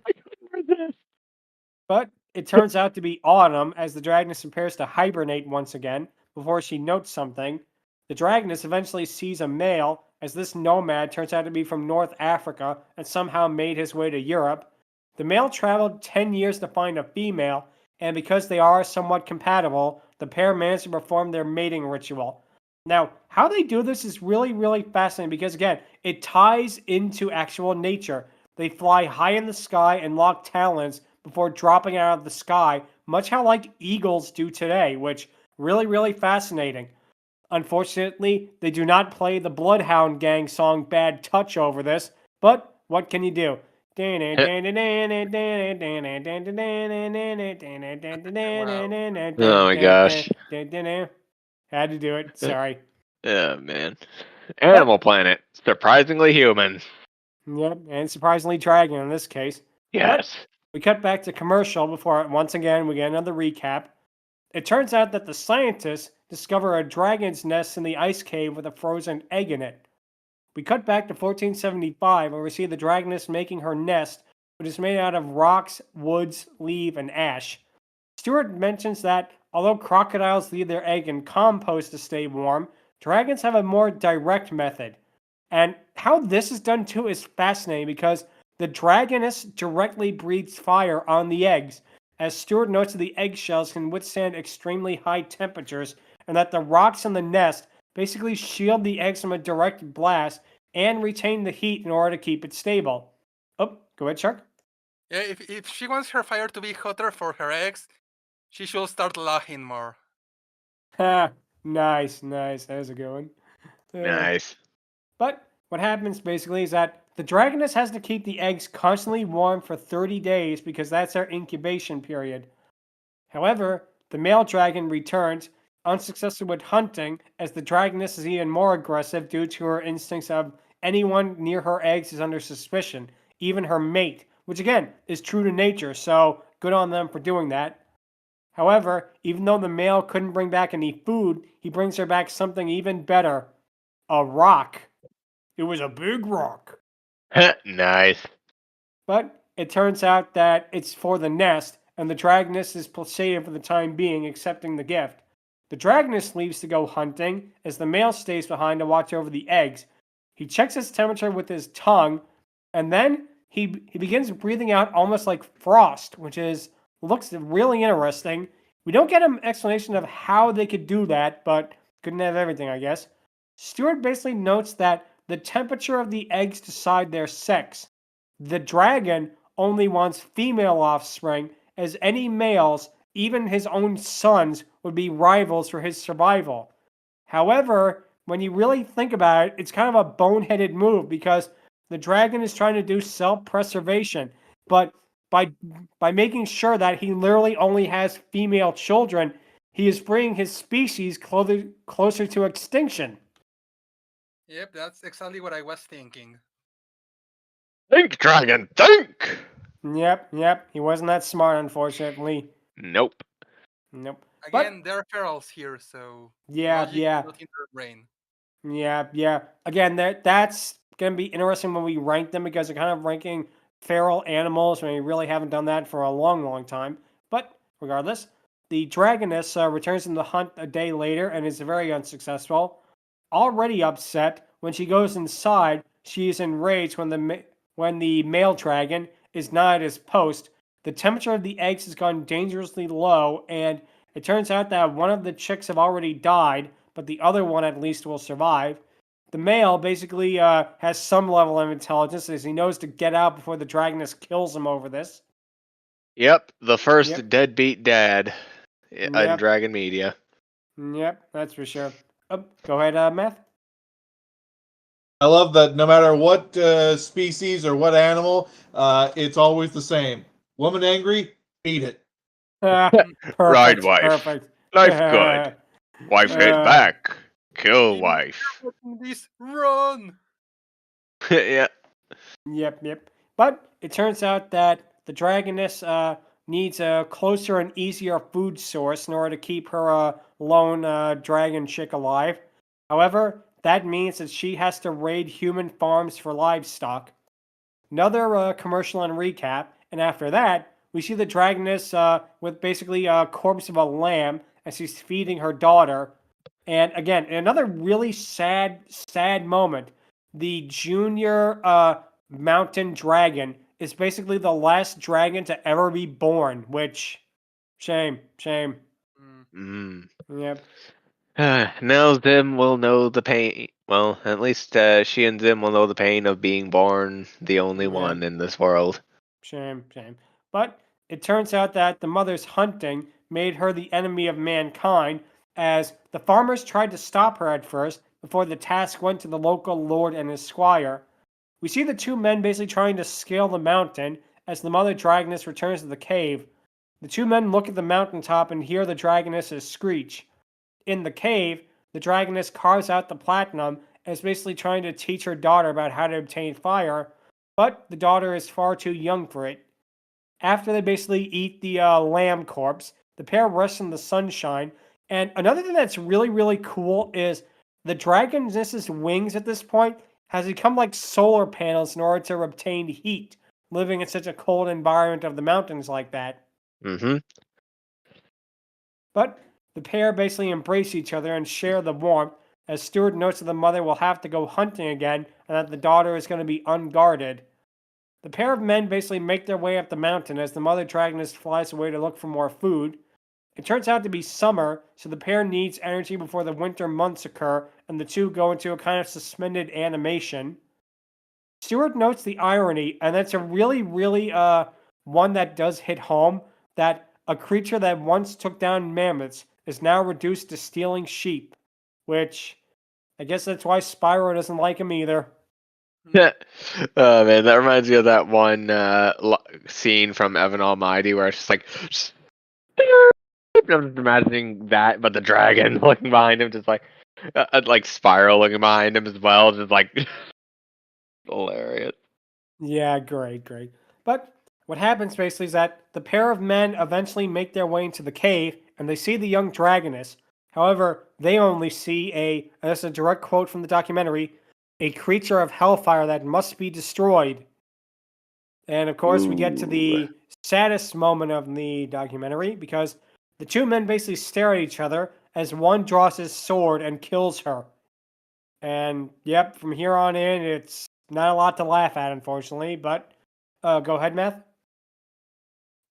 But it turns out to be autumn as the Dragoness prepares to hibernate once again before she notes something. The Dragoness eventually sees a male as this nomad turns out to be from North Africa and somehow made his way to Europe. The male traveled 10 years to find a female, and because they are somewhat compatible, the pair managed to perform their mating ritual. Now, how they do this is really, really fascinating because, again, it ties into actual nature. They fly high in the sky and lock talons before dropping out of the sky, much how like eagles do today, which really, really fascinating. Unfortunately, they do not play the Bloodhound Gang song Bad Touch over this, but what can you do? Oh my gosh. Had to do it, sorry. Oh man. Animal Planet. Surprisingly human. Yep, and surprisingly dragon in this case. Yes. We cut back to commercial before, once again, we get another recap. It turns out that the scientists discover a dragon's nest in the ice cave with a frozen egg in it. We cut back to 1475 where we see the dragoness making her nest, which is made out of rocks, woods, leaf, and ash. Stewart mentions that although crocodiles leave their egg in compost to stay warm, dragons have a more direct method. And how this is done too is fascinating because the dragoness directly breathes fire on the eggs, as Stewart notes that the eggshells can withstand extremely high temperatures and that the rocks in the nest basically shield the eggs from a direct blast and retain the heat in order to keep it stable. Oh, go ahead, Shark. Yeah, if she wants her fire to be hotter for her eggs, she should start laughing more. Ha, nice. There's a good one. Nice. But what happens basically is that the dragoness has to keep the eggs constantly warm for 30 days because that's their incubation period. However, the male dragon returns, unsuccessful with hunting, as the dragoness is even more aggressive due to her instincts of anyone near her eggs is under suspicion, even her mate, which again is true to nature, so good on them for doing that. However, even though the male couldn't bring back any food, he brings her back something even better: a rock. It was a big rock. Nice. But it turns out that it's for the nest, and the dragoness is placated for the time being, accepting the gift. The dragoness leaves to go hunting, as the male stays behind to watch over the eggs. He checks its temperature with his tongue, and then he begins breathing out almost like frost, which looks really interesting. We don't get an explanation of how they could do that, but couldn't have everything, I guess. Stewart basically notes that the temperature of the eggs decide their sex. The dragon only wants female offspring, as any males, even his own sons, would be rivals for his survival. However, when you really think about it, it's kind of a boneheaded move because the dragon is trying to do self-preservation, but by making sure that he literally only has female children, he is bringing his species closer to extinction. Yep, that's exactly what I was thinking. Think, dragon, think! Yep. He wasn't that smart, unfortunately. Nope. Nope. Again, there are ferals here, so Yeah. logic is not in their brain. Yeah. Again, that's going to be interesting when we rank them because they're kind of ranking feral animals when we really haven't done that for a long time. But regardless, the dragoness returns from the hunt a day later and is very unsuccessful. Already upset, when she goes inside, she is enraged when the male dragon is not at his post. The temperature of the eggs has gone dangerously low, and it turns out that one of the chicks have already died, but the other one at least will survive. The male basically has some level of intelligence as he knows to get out before the dragoness kills him over this. Yep, the first deadbeat dad in Yep. Dragon Media. Yep, that's for sure. Oh, go ahead, Math. I love that no matter what species or what animal, it's always the same. Woman angry, beat it. Perfect, Ride wife. Perfect. Life good. Wife hit back. Kill wife. This run. Yeah. Yep. But it turns out that the dragoness needs a closer and easier food source in order to keep her lone dragon chick alive. However, that means that she has to raid human farms for livestock. another commercial and recap, and after that, we see the dragoness with basically a corpse of a lamb as she's feeding her daughter. And again, in another really sad moment, the junior mountain dragon is basically the last dragon to ever be born, which, shame. Mm. Yep. Now Zim will know the pain. Well, at least she and Zim will know the pain of being born the only Yeah. one in this world. Shame. But it turns out that the mother's hunting made her the enemy of mankind, as the farmers tried to stop her at first before the task went to the local lord and his squire. We see the two men basically trying to scale the mountain as the mother dragoness returns to the cave. The two men look at the mountaintop and hear the dragoness's screech. In the cave, the dragoness carves out the platinum and is basically trying to teach her daughter about how to obtain fire, but the daughter is far too young for it. After they basically eat the lamb corpse, the pair rests in the sunshine. And another thing that's really cool is the dragoness's wings at this point has become like solar panels in order to obtain heat, living in such a cold environment of the mountains like that. Mm-hmm. But the pair basically embrace each other and share the warmth, as Stuart notes that the mother will have to go hunting again and that the daughter is going to be unguarded. The pair of men basically make their way up the mountain as the mother dragoness flies away to look for more food. It turns out to be summer, so the pair needs energy before the winter months occur, and the two go into a kind of suspended animation. Stuart notes the irony, and that's a really one that does hit home, that a creature that once took down mammoths is now reduced to stealing sheep, which I guess that's why Spyro doesn't like him either. Oh man, that reminds me of that one scene from Evan Almighty where it's just like, I'm just imagining that, but the dragon looking behind him, just like Spyro looking behind him as well, just like hilarious. Yeah, great. But what happens basically is that the pair of men eventually make their way into the cave and they see the young dragoness. However, they only see and this is a direct quote from the documentary, a creature of hellfire that must be destroyed. And of course, we get to the saddest moment of the documentary because the two men basically stare at each other as one draws his sword and kills her. And yep, from here on in, it's not a lot to laugh at, unfortunately. But go ahead, Math.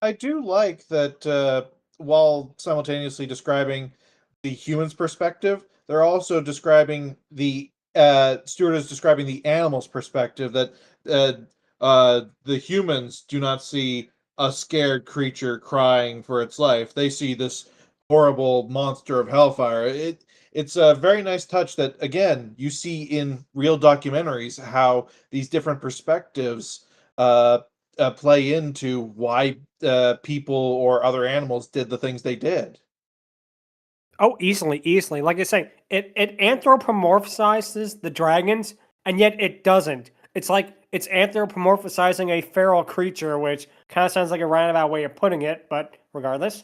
I do like that while simultaneously describing the human's perspective, they're also describing the Stuart is describing the animal's perspective, that the humans do not see a scared creature crying for its life. They see this horrible monster of hellfire. It's a very nice touch that, again, you see in real documentaries, how these different perspectives play into why people or other animals did the things they did. Oh, easily. Like I say, it anthropomorphizes the dragons, and yet it doesn't. It's like it's anthropomorphizing a feral creature, which kind of sounds like a roundabout way of putting it, but regardless.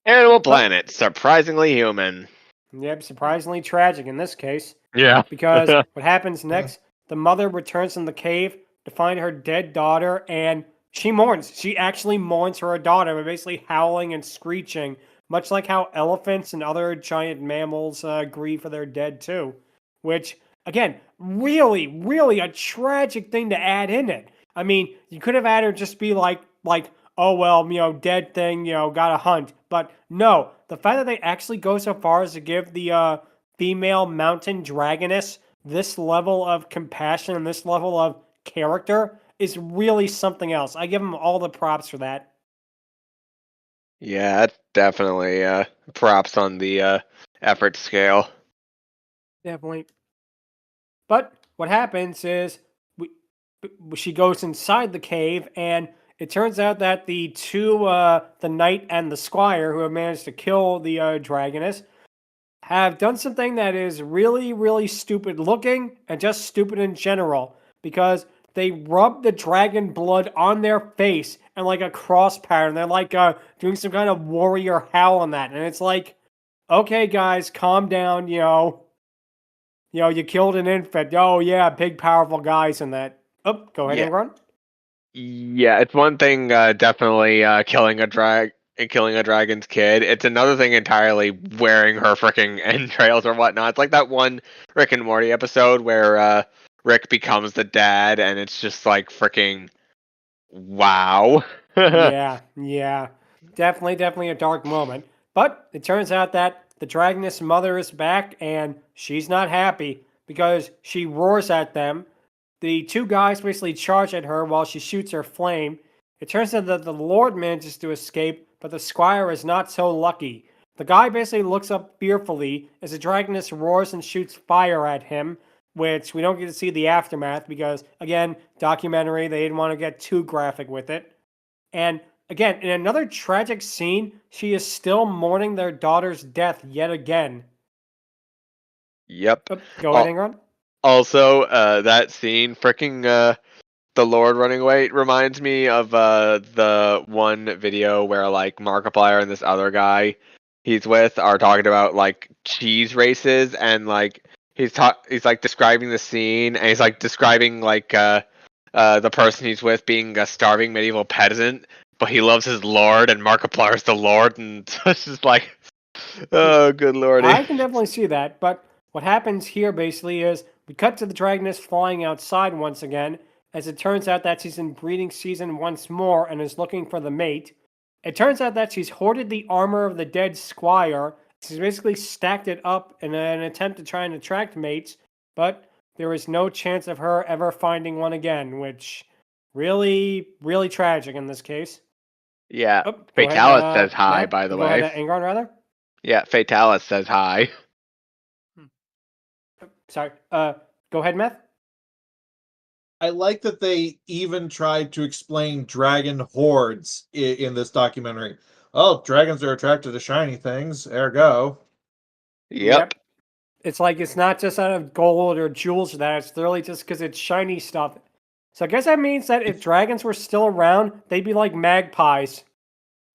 Animal Planet, surprisingly human. Yep, surprisingly tragic in this case. Yeah. Because what happens next, the mother returns in the cave to find her dead daughter, and she mourns. She actually mourns her daughter by basically howling and screeching, much like how elephants and other giant mammals grieve for their dead too. Which, again, really a tragic thing to add in it. I mean, you could have had her just be like, oh well, dead thing, gotta hunt. But no, the fact that they actually go so far as to give the female mountain dragoness this level of compassion and this level of character is really something else. I give them all the props for that. Yeah, that's definitely props on the effort scale. Definitely. But what happens is she goes inside the cave, and it turns out that the two, the knight and the squire, who have managed to kill the dragoness, have done something that is really stupid looking and just stupid in general, because they rub the dragon blood on their face and like a cross pattern. They're like doing some kind of warrior howl on that, and it's like, okay, guys, calm down. You killed an infant. Oh yeah, big powerful guys in that. Oh, go ahead, Yeah. Angron. Yeah, it's one thing definitely killing a dragon's kid. It's another thing entirely wearing her freaking entrails or whatnot. It's like that one Rick and Morty episode where Rick becomes the dad, and it's just like freaking wow. Yeah. Definitely a dark moment. But it turns out that the Dragoness mother is back and she's not happy because she roars at them. The two guys basically charge at her while she shoots her flame. It turns out that the Lord manages to escape, but the Squire is not so lucky. The guy basically looks up fearfully as the Dragoness roars and shoots fire at him, which we don't get to see the aftermath because, again, documentary, they didn't want to get too graphic with it. And again, in another tragic scene, she is still mourning their daughter's death yet again. Yep. Go ahead, Angron. Also, that scene, freaking the Lord running away, reminds me of the one video where like Markiplier and this other guy he's with are talking about like cheese races, and like he's like describing the scene, and he's like describing like the person he's with being a starving medieval peasant, but he loves his lord, and Markiplier's the lord, and it's just like, oh, good lordy. I can definitely see that, but what happens here basically is we cut to the Dragoness flying outside once again, as it turns out that she's in breeding season once more and is looking for the mate. It turns out that she's hoarded the armor of the dead Squire. She's basically stacked it up in an attempt to try and attract mates, but there is no chance of her ever finding one again, which really tragic in this case. Yeah, Oh, go Fatalis ahead, says hi, Matt. by the Go way. ahead, Angron, rather. Yeah, Fatalis says hi. Sorry. Go ahead, Meth. I like that they even tried to explain dragon hordes in this documentary. Oh, dragons are attracted to shiny things, ergo. Yep. It's like it's not just out of gold or jewels or that. It's literally just because it's shiny stuff. So I guess that means that if dragons were still around, they'd be like magpies.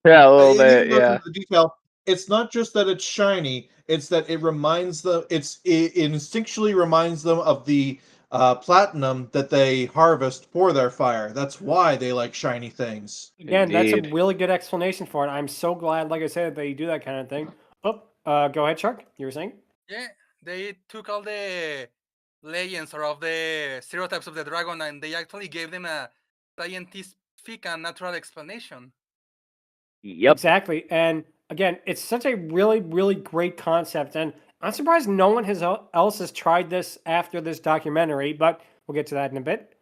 Yeah, a little And bit. even though Yeah. the detail, it's not just that it's shiny; it's that it reminds them. It instinctually reminds them of the platinum that they harvest for their fire. That's why they like shiny things. Again, that's a Indeed. really good explanation for it. I'm so glad, like I said, that you do that kind of thing. Oh, go ahead, Shark. You were saying? Yeah, they took all the legends or of the stereotypes of the dragon and they actually gave them a scientific and natural explanation. Yep. Exactly. And again, it's such a really great concept. And I'm surprised no one else has tried this after this documentary, but we'll get to that in a bit.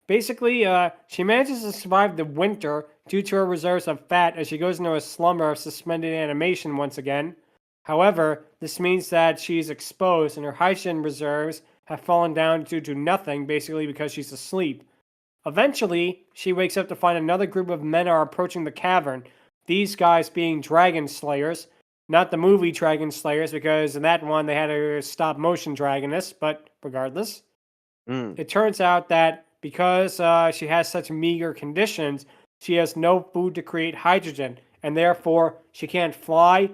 Basically, she manages to survive the winter due to her reserves of fat as she goes into a slumber of suspended animation once again. However, this means that she's exposed and her hydrogen reserves have fallen down due to nothing, basically because she's asleep. Eventually, she wakes up to find another group of men are approaching the cavern, these guys being dragon slayers. Not the movie Dragon Slayers, because in that one they had a stop motion dragoness, but regardless. It turns out that because she has such meager conditions, she has no food to create hydrogen, and therefore she can't fly,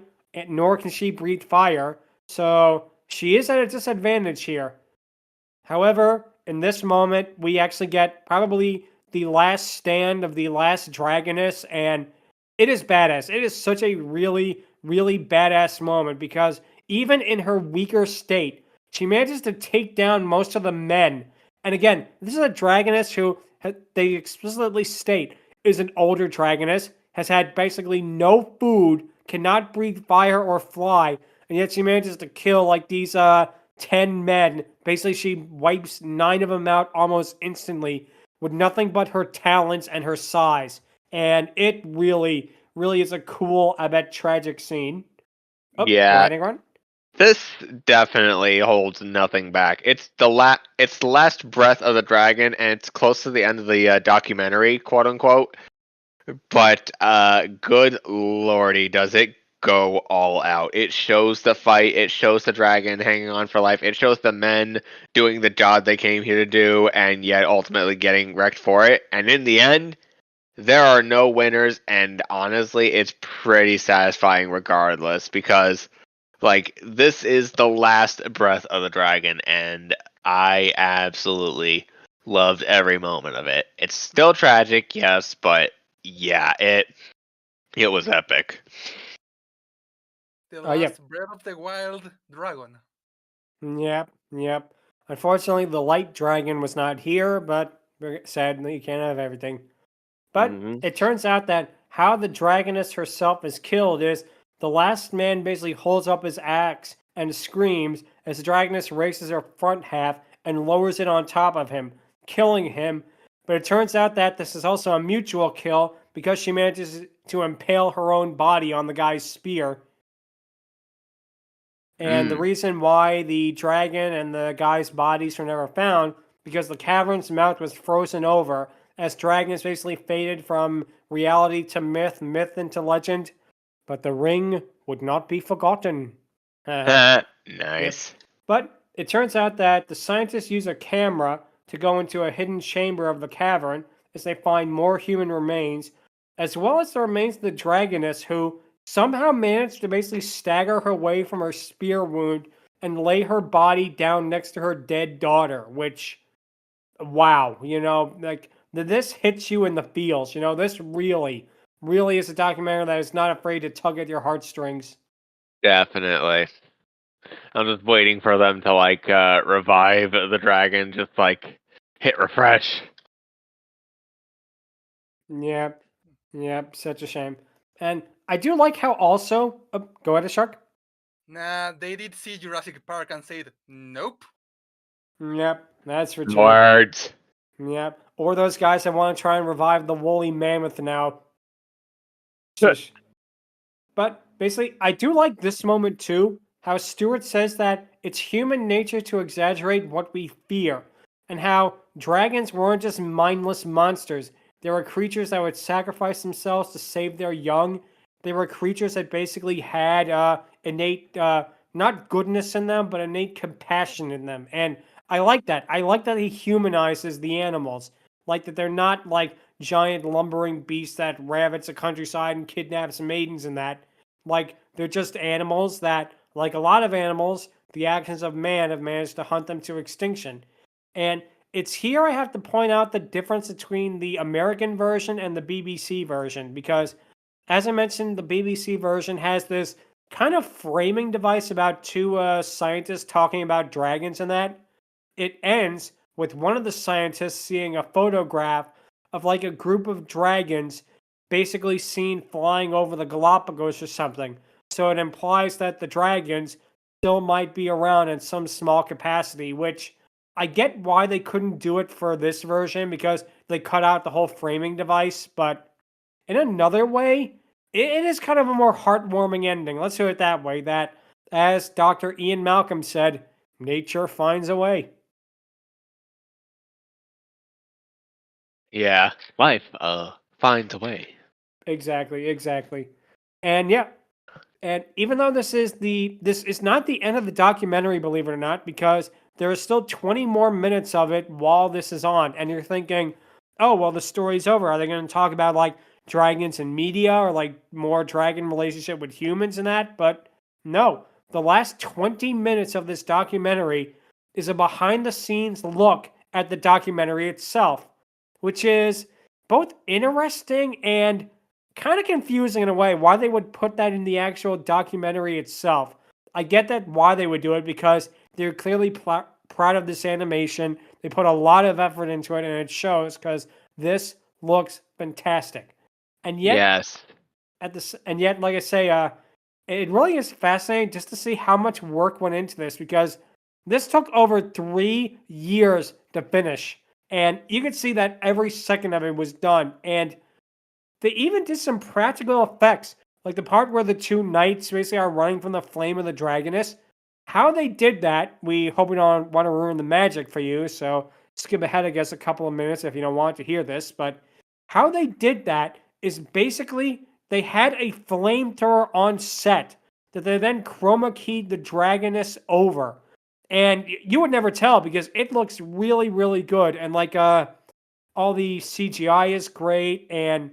nor can she breathe fire, so she is at a disadvantage here. However, in this moment, we actually get probably the last stand of the last dragoness, and it is badass. It is such a really badass moment because even in her weaker state, she manages to take down most of the men. And again, this is a dragoness who they explicitly state is an older dragoness, has had basically no food, cannot breathe fire or fly, and yet she manages to kill like these 10 men. Basically, she wipes 9 of them out almost instantly with nothing but her talents and her size. And it really is a cool, I bet, tragic scene. Oh, Yeah. Go ahead, Angron. This definitely holds nothing back. It's the last breath of the dragon, and it's close to the end of the documentary, quote unquote. But good lordy, does it go all out? It shows the fight. It shows the dragon hanging on for life. It shows the men doing the job they came here to do, and yet ultimately getting wrecked for it. And in the end, there are no winners. And honestly, it's pretty satisfying regardless, because like, this is the last breath of the dragon, and I absolutely Loved every moment of it. It's still tragic, yes, but yeah, it was epic. The Oh, yeah. last Breath of the Wild dragon. Yep. Unfortunately, the light dragon was not here, but sadly, you can't have everything. But Mhm. it turns out that how the dragoness herself is killed is the last man basically holds up his axe and screams as the dragoness raises her front half and lowers it on top of him, killing him. But it turns out that this is also a mutual kill because she manages to impale her own body on the guy's spear. And the reason why the dragon and the guy's bodies were never found, because the cavern's mouth was frozen over, as dragons basically faded from reality to myth, myth into legend. But the ring would not be forgotten. Nice. But it turns out that the scientists use a camera to go into a hidden chamber of the cavern as they find more human remains, as well as the remains of the dragoness who somehow managed to basically stagger her way from her spear wound and lay her body down next to her dead daughter, which, wow, this hits you in the feels. This really, really is a documentary that is not afraid to tug at your heartstrings. Definitely. I'm just waiting for them to revive the dragon, just hit refresh. Yep, such a shame. And I do like how also, go ahead, Shark. Nah, they did see Jurassic Park and said, nope. Yep, that's for true. Words. Yep. Or those guys that want to try and revive the woolly mammoth now. Good. But basically, I do like this moment too, how Stewart says that it's human nature to exaggerate what we fear, and how dragons weren't just mindless monsters. They were creatures that would sacrifice themselves to save their young. They were creatures that basically had innate, not goodness in them, but innate compassion in them. And I like that. I like that he humanizes the animals. Like that they're not like giant lumbering beasts that ravage the countryside and kidnaps maidens and that. Like they're just animals that, like a lot of animals, the actions of man have managed to hunt them to extinction. And it's here I have to point out the difference between the American version and the BBC version because, as I mentioned, the BBC version has this kind of framing device about two scientists talking about dragons and that. It ends with one of the scientists seeing a photograph of like a group of dragons basically seen flying over the Galapagos or something. So it implies that the dragons still might be around in some small capacity, which I get why they couldn't do it for this version because they cut out the whole framing device, but in another way, it is kind of a more heartwarming ending. Let's do it that way. That, as Dr. Ian Malcolm said, nature finds a way. Yeah, life finds a way. Exactly. And yeah, and even though this is not the end of the documentary, believe it or not, because there is still 20 more minutes of it while this is on, and you're thinking, oh well, the story's over. Are they going to talk about like dragons and media or like more dragon relationship with humans and that? But no, the last 20 minutes of this documentary is a behind the scenes look at the documentary itself, which is both interesting and kind of confusing in a way why they would put that in the actual documentary itself. I get that why they would do it because they're clearly proud of this animation. They put a lot of effort into it and it shows because this looks fantastic. And yet, Yes. like I say, it really is fascinating just to see how much work went into this because this took over 3 years to finish. And you could see that every second of it was done. And they even did some practical effects, like the part where the two knights basically are running from the flame of the dragoness. How they did that, we hope we don't want to ruin the magic for you, so skip ahead, I guess, a couple of minutes if you don't want to hear this. But how they did that is basically they had a flamethrower on set that they then chroma keyed the dragoness over. And you would never tell because it looks really, really good. And like all the CGI is great and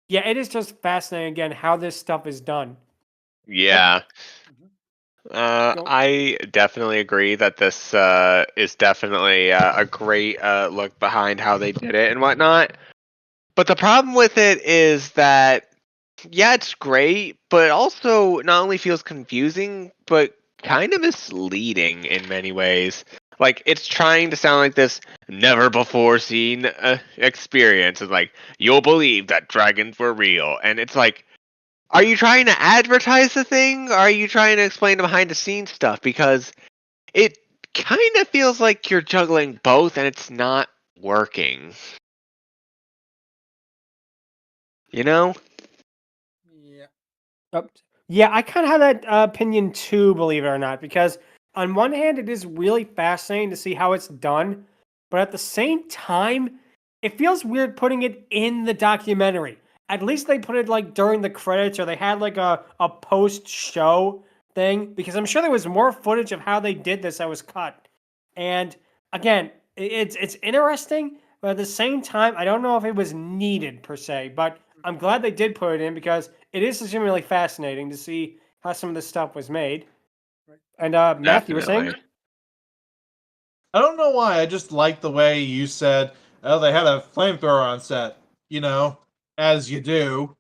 yeah, it is just fascinating again how this stuff is done. Yeah. I definitely agree that this is definitely a great look behind how they did it and whatnot. But the problem with it is that, yeah, it's great, but it also not only feels confusing, but kind of misleading in many ways. Like, it's trying to sound like this never before seen experience. It's like, you'll believe that dragons were real. And it's like, are you trying to advertise the thing? Or are you trying to explain the behind the scenes stuff? Because it kind of feels like you're juggling both and it's not working. You know? Yeah. Yeah, I kind of have that opinion too, believe it or not, because on one hand, it is really fascinating to see how it's done, but at the same time, it feels weird putting it in the documentary. At least they put it like during the credits, or they had like a post show thing, because I'm sure there was more footage of how they did this that was cut. And again, it's interesting, but at the same time, I don't know if it was needed per se. But I'm glad they did put it in because it is legitimately fascinating to see how some of this stuff was made. And Matt, you were saying? Definitely. I don't know why. I just like the way you said, oh, they had a flamethrower on set. You know, as you do.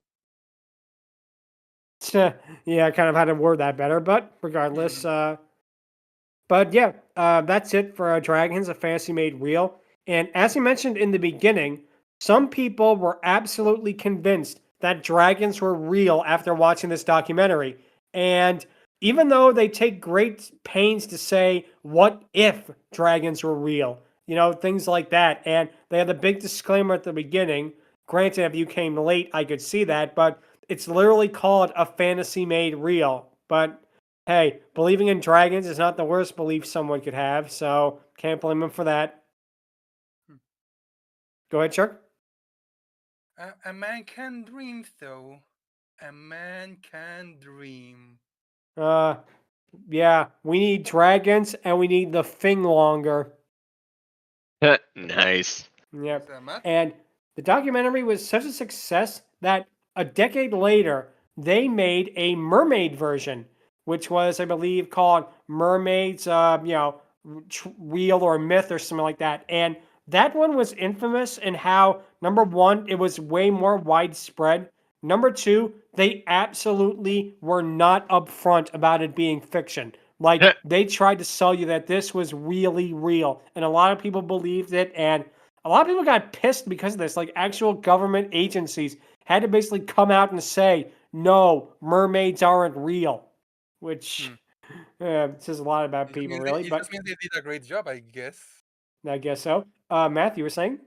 Yeah, I kind of had to word that better, but regardless, but yeah, that's it for Dragons, a fantasy made real. And as you mentioned in the beginning, some people were absolutely convinced that dragons were real after watching this documentary. And even though they take great pains to say, what if dragons were real? You know, things like that. And they had a big disclaimer at the beginning. Granted, if you came late, I could see that, but it's literally called a fantasy made real. But hey, believing in dragons is not the worst belief someone could have, so can't blame them for that. Go ahead, Chuck. A man can dream, though. A man can dream. Yeah, we need dragons and we need the thing longer. Nice. Yep. Matt? And the documentary was such a success that a decade later, they made a mermaid version, which was, I believe, called Mermaids, Real or Myth or something like that. And that one was infamous in how, number one, it was way more widespread. Number two, they absolutely were not upfront about it being fiction. Like, they tried to sell you that this was really real. And a lot of people believed it. And a lot of people got pissed because of this. Like, actual government agencies had to basically come out and say, no, mermaids aren't real. Which says a lot about people, really. It But just means they did a great job, I guess. I guess so. Matthew, you were saying?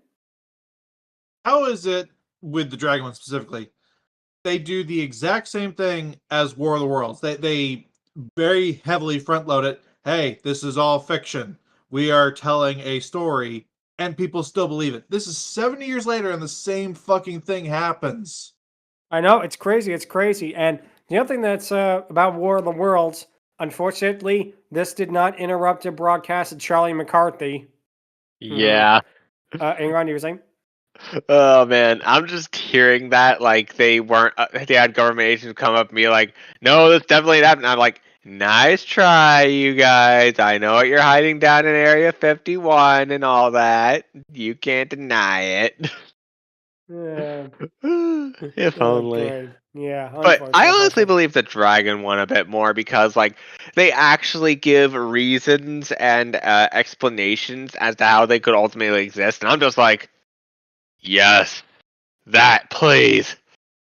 How is it with the Dragon one specifically? They do the exact same thing as War of the Worlds. They very heavily front load it. Hey, this is all fiction. We are telling a story, and people still believe it. This is 70 years later, and the same fucking thing happens. I know, it's crazy. It's crazy. And the other thing that's about War of the Worlds, unfortunately, this did not interrupt a broadcast of Charlie McCarthy. Yeah. Angron, you were saying? Oh man, I'm just hearing that like they weren't. They had government agents come up and be like, "No, this definitely happened." I'm like, "Nice try, you guys. I know what you're hiding down in Area 51 and all that. You can't deny it." Yeah. If only. Good. Yeah, But I honestly unfortunately. believe the dragon one a bit more because, like, they actually give reasons and explanations as to how they could ultimately exist, and I'm just like, yes, that, please.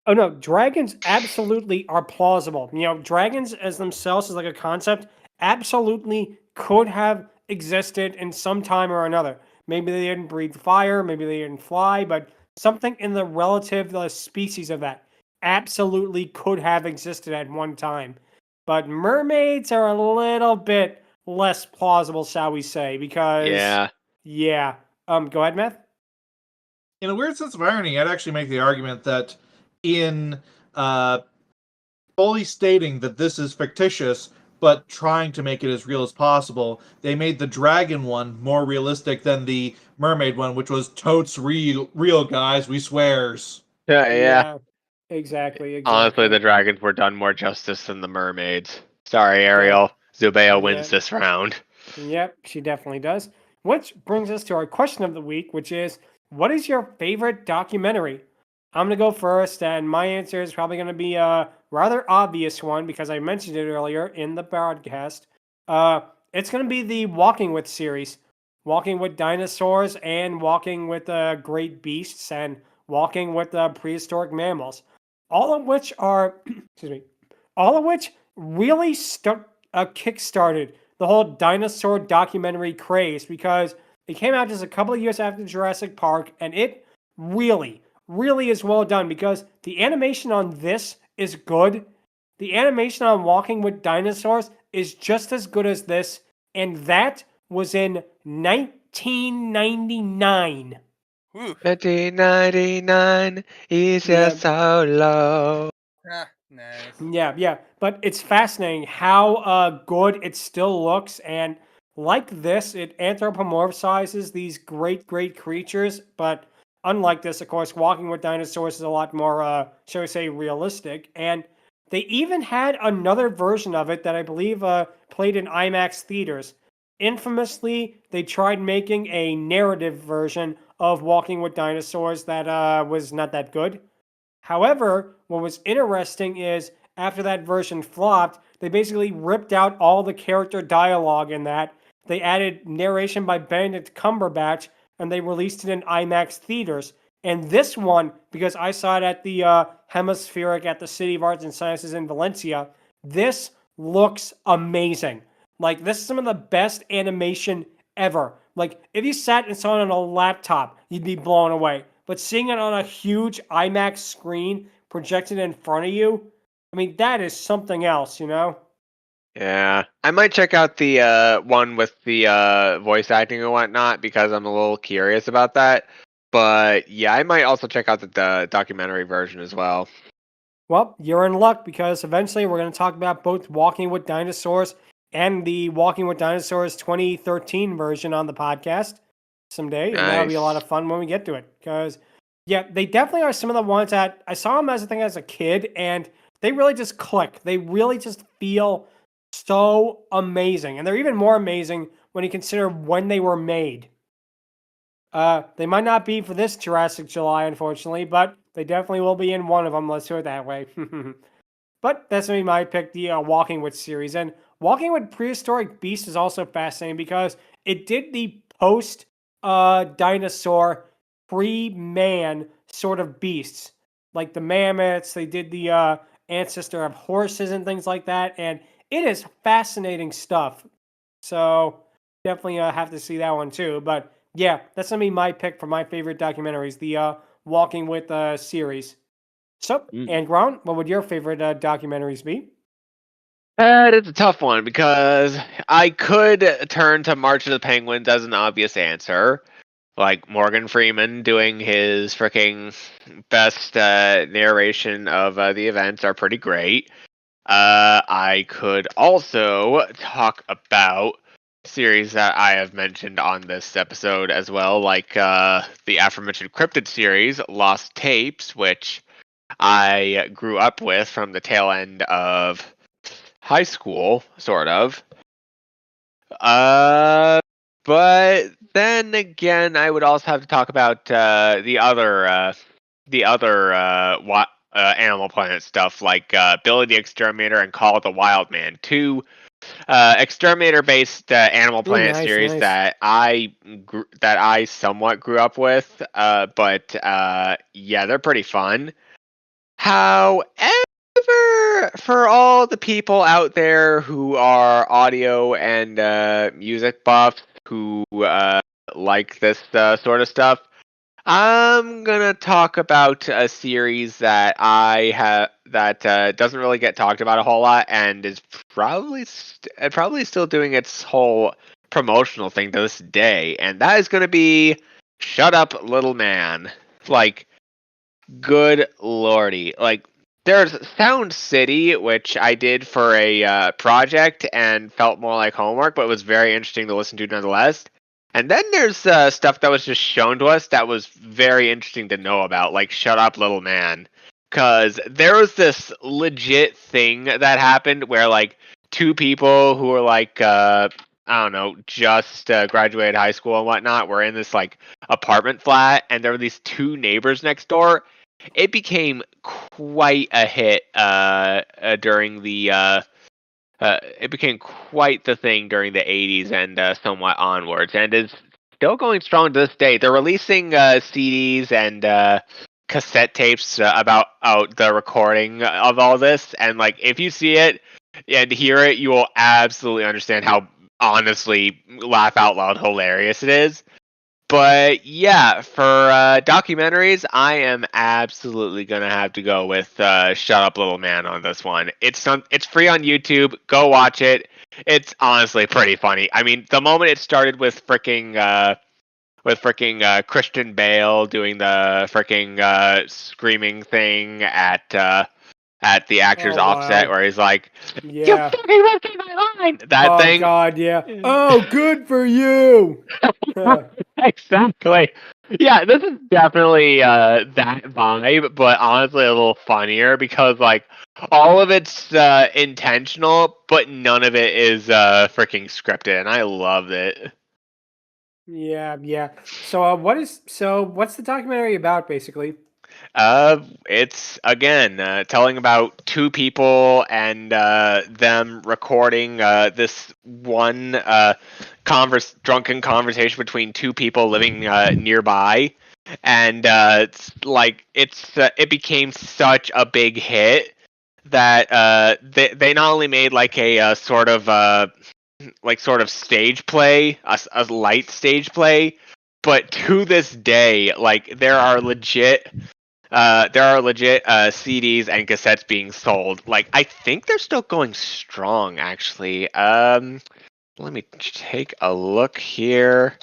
Oh no, dragons absolutely are plausible. You know, dragons as themselves as like a concept absolutely could have existed in some time or another. Maybe they didn't breathe fire, maybe they didn't fly, but something in the relative species of that absolutely could have existed at one time. But mermaids are a little bit less plausible, shall we say, because Yeah. go ahead, Matt. In a weird sense of irony, I'd actually make the argument that in fully stating that this is fictitious, but trying to make it as real as possible, they made the dragon one more realistic than the mermaid one, which was totes real guys, we swears. Yeah. Exactly. Honestly, the dragons were done more justice than the mermaids. Sorry, Ariel. Zubeo wins Yeah. this round. Yep, she definitely does. Which brings us to our question of the week, which is, what is your favorite documentary? I'm going to go first, and my answer is probably going to be a rather obvious one because I mentioned it earlier in the broadcast. It's going to be the Walking With series. Walking with dinosaurs and walking with great beasts and walking with prehistoric mammals. All of which are, excuse me, all of which really kickstarted the whole dinosaur documentary craze because it came out just a couple of years after Jurassic Park, and it really, really is well done because the animation on this is good. The animation on Walking with Dinosaurs is just as good as this, and that was in 1999. Ooh, 1999 is Yeah. just so low. nice. Yeah. But it's fascinating how good it still looks. And like this, it anthropomorphizes these great creatures. But unlike this, of course, Walking with Dinosaurs is a lot more, shall we say, realistic. And they even had another version of it that I believe played in IMAX theaters. Infamously, they tried making a narrative version of Walking with Dinosaurs that was not that good. However, what was interesting is after that version flopped, they basically ripped out all the character dialogue in that. They added narration by Benedict Cumberbatch, and they released it in IMAX theaters. And this one, because I saw it at the Hemispheric at the City of Arts and Sciences in Valencia, this looks amazing. Like, this is some of the best animation ever. Like, if you sat and saw it on a laptop, you'd be blown away. But seeing it on a huge IMAX screen projected in front of you, I mean, that is something else, you know? Yeah, I might check out the one with the voice acting and whatnot because I'm a little curious about that. But yeah, I might also check out the documentary version as well. Well, you're in luck because eventually we're going to talk about both Walking with Dinosaurs and the Walking with Dinosaurs 2013 version on the podcast someday. And that'll be a lot Nice. of fun when we get to it. Because, yeah, they definitely are some of the ones that I saw them as a thing as a kid, and they really just click. They really just feel so amazing. And they're even more amazing when you consider when they were made. They might not be for this Jurassic July, unfortunately, but they definitely will be in one of them. Let's do it that way. But that's gonna be my pick, the Walking With series. And Walking with Prehistoric Beasts is also fascinating because it did the post dinosaur, pre-man sort of beasts, like the mammoths. They did the ancestor of horses and things like that, and it is fascinating stuff. So definitely have to see that one too. But yeah, that's gonna be my pick for my favorite documentaries, the Walking With series. So, Angron, what would your favorite documentaries be? It's a tough one because I could turn to March of the Penguins as an obvious answer. Like Morgan Freeman doing his freaking best narration of the events are pretty great. I could also talk about series that I have mentioned on this episode as well, like the aforementioned cryptid series, Lost Tapes, which I grew up with from the tail end of high school, sort of. But then again, I would also have to talk about the other Animal Planet stuff, like Billy the Exterminator and Call of the Wild Man, two exterminator-based Animal Planet Nice, series nice. that I somewhat grew up with. But yeah, they're pretty fun. However, for all the people out there who are audio and music buffs who like this sort of stuff, I'm gonna talk about a series that I have that doesn't really get talked about a whole lot and is probably still doing its whole promotional thing to this day, and that is gonna be Shut Up, Little Man. Like, good lordy, like. There's Sound City, which I did for a project and felt more like homework, but it was very interesting to listen to nonetheless. And then there's stuff that was just shown to us that was very interesting to know about, like Shut Up, Little Man. Because there was this legit thing that happened where, like, two people who are like I don't know, just graduated high school and whatnot. Were in this like apartment flat, and there were these two neighbors next door. It became quite a hit during the. It became quite the thing during the 80s and somewhat onwards, and is still going strong to this day. They're releasing CDs and cassette tapes about the recording of all this, and like if you see it and hear it, you will absolutely understand how honestly laugh out loud hilarious it is. But yeah, for documentaries, I am absolutely gonna have to go with "Shut Up, Little Man" on this one. It's free on YouTube. Go watch it. It's honestly pretty funny. I mean, the moment it started with freaking Christian Bale doing the freaking screaming thing at the actor's Oh, offset, wow. where he's like, "You Yeah. fucking ripped my line!" That Oh thing. God, yeah. Oh, good for you. Exactly. Yeah, this is definitely that vibe, but honestly a little funnier because like all of it's intentional, but none of it is freaking scripted, and I loved it. Yeah. So, what's the documentary about, basically? It's again telling about two people and them recording this one drunken conversation between two people living nearby, and it became such a big hit that they not only made like a sort of stage play, a light stage play, but to this day, like there are legit CDs and cassettes being sold. Like I think they're still going strong, actually. Let me take a look here.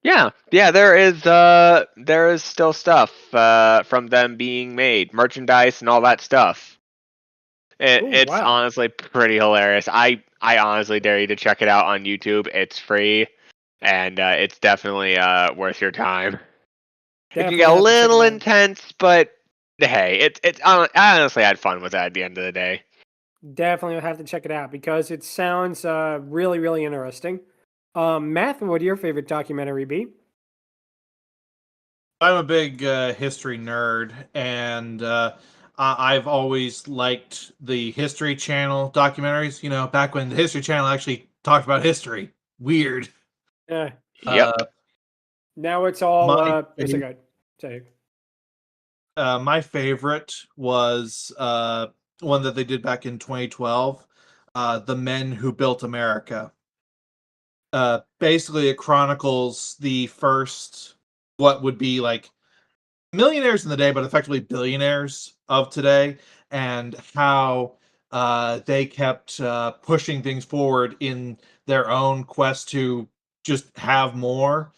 Yeah, there is still stuff from them being made, merchandise and all that stuff. It's wow. honestly pretty hilarious. I honestly dare you to check it out on YouTube. It's free, and it's definitely worth your time. It can Definitely get a have to check it little out. intense, but hey, I honestly had fun with that at the end of the day. Definitely have to check it out because it sounds really, really interesting. Math, what would your favorite documentary be? I'm a big history nerd, and I've always liked the History Channel documentaries. You know, back when the History Channel actually talked about history. Weird. Uh, Yep. now it's all My it's a fav- good. Say. my favorite was one that they did back in 2012, "The Men Who Built America." Basically, it chronicles the first, what would be like millionaires in the day, but effectively billionaires of today, and how they kept pushing things forward in their own quest to just have more,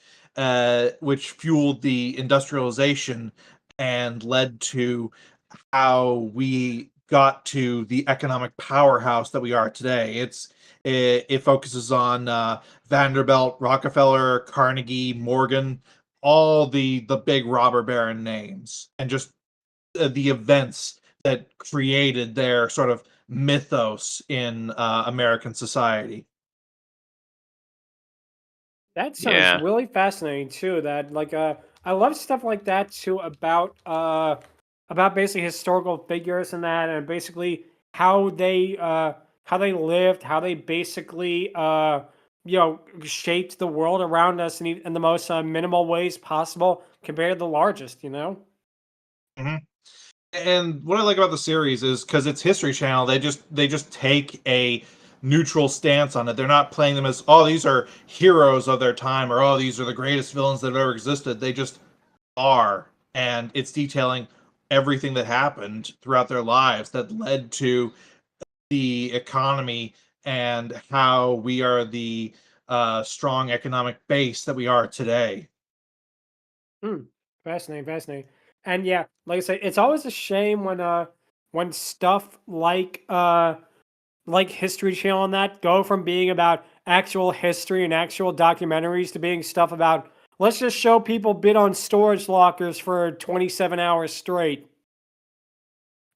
which fueled the industrialization and led to how we got to the economic powerhouse that we are today. It focuses on Vanderbilt, Rockefeller, Carnegie, Morgan, all the big robber baron names, and just the events that created their sort of mythos in American society. That sounds Yeah. really fascinating too. That I love stuff like that too about basically historical figures and that, and basically how they lived, how they basically shaped the world around us in the most minimal ways possible compared to the largest. You know. Mhm. And what I like about the series is because it's History Channel, they just take a neutral stance on it. They're not playing them as, oh, these are heroes of their time, or oh, these are the greatest villains that have ever existed. They just are, and it's detailing everything that happened throughout their lives that led to the economy and how we are the strong economic base that we are today. Hmm. Fascinating. And yeah, like I say, it's always a shame when stuff like History Channel and that go from being about actual history and actual documentaries to being stuff about let's just show people bid on storage lockers for 27 hours straight.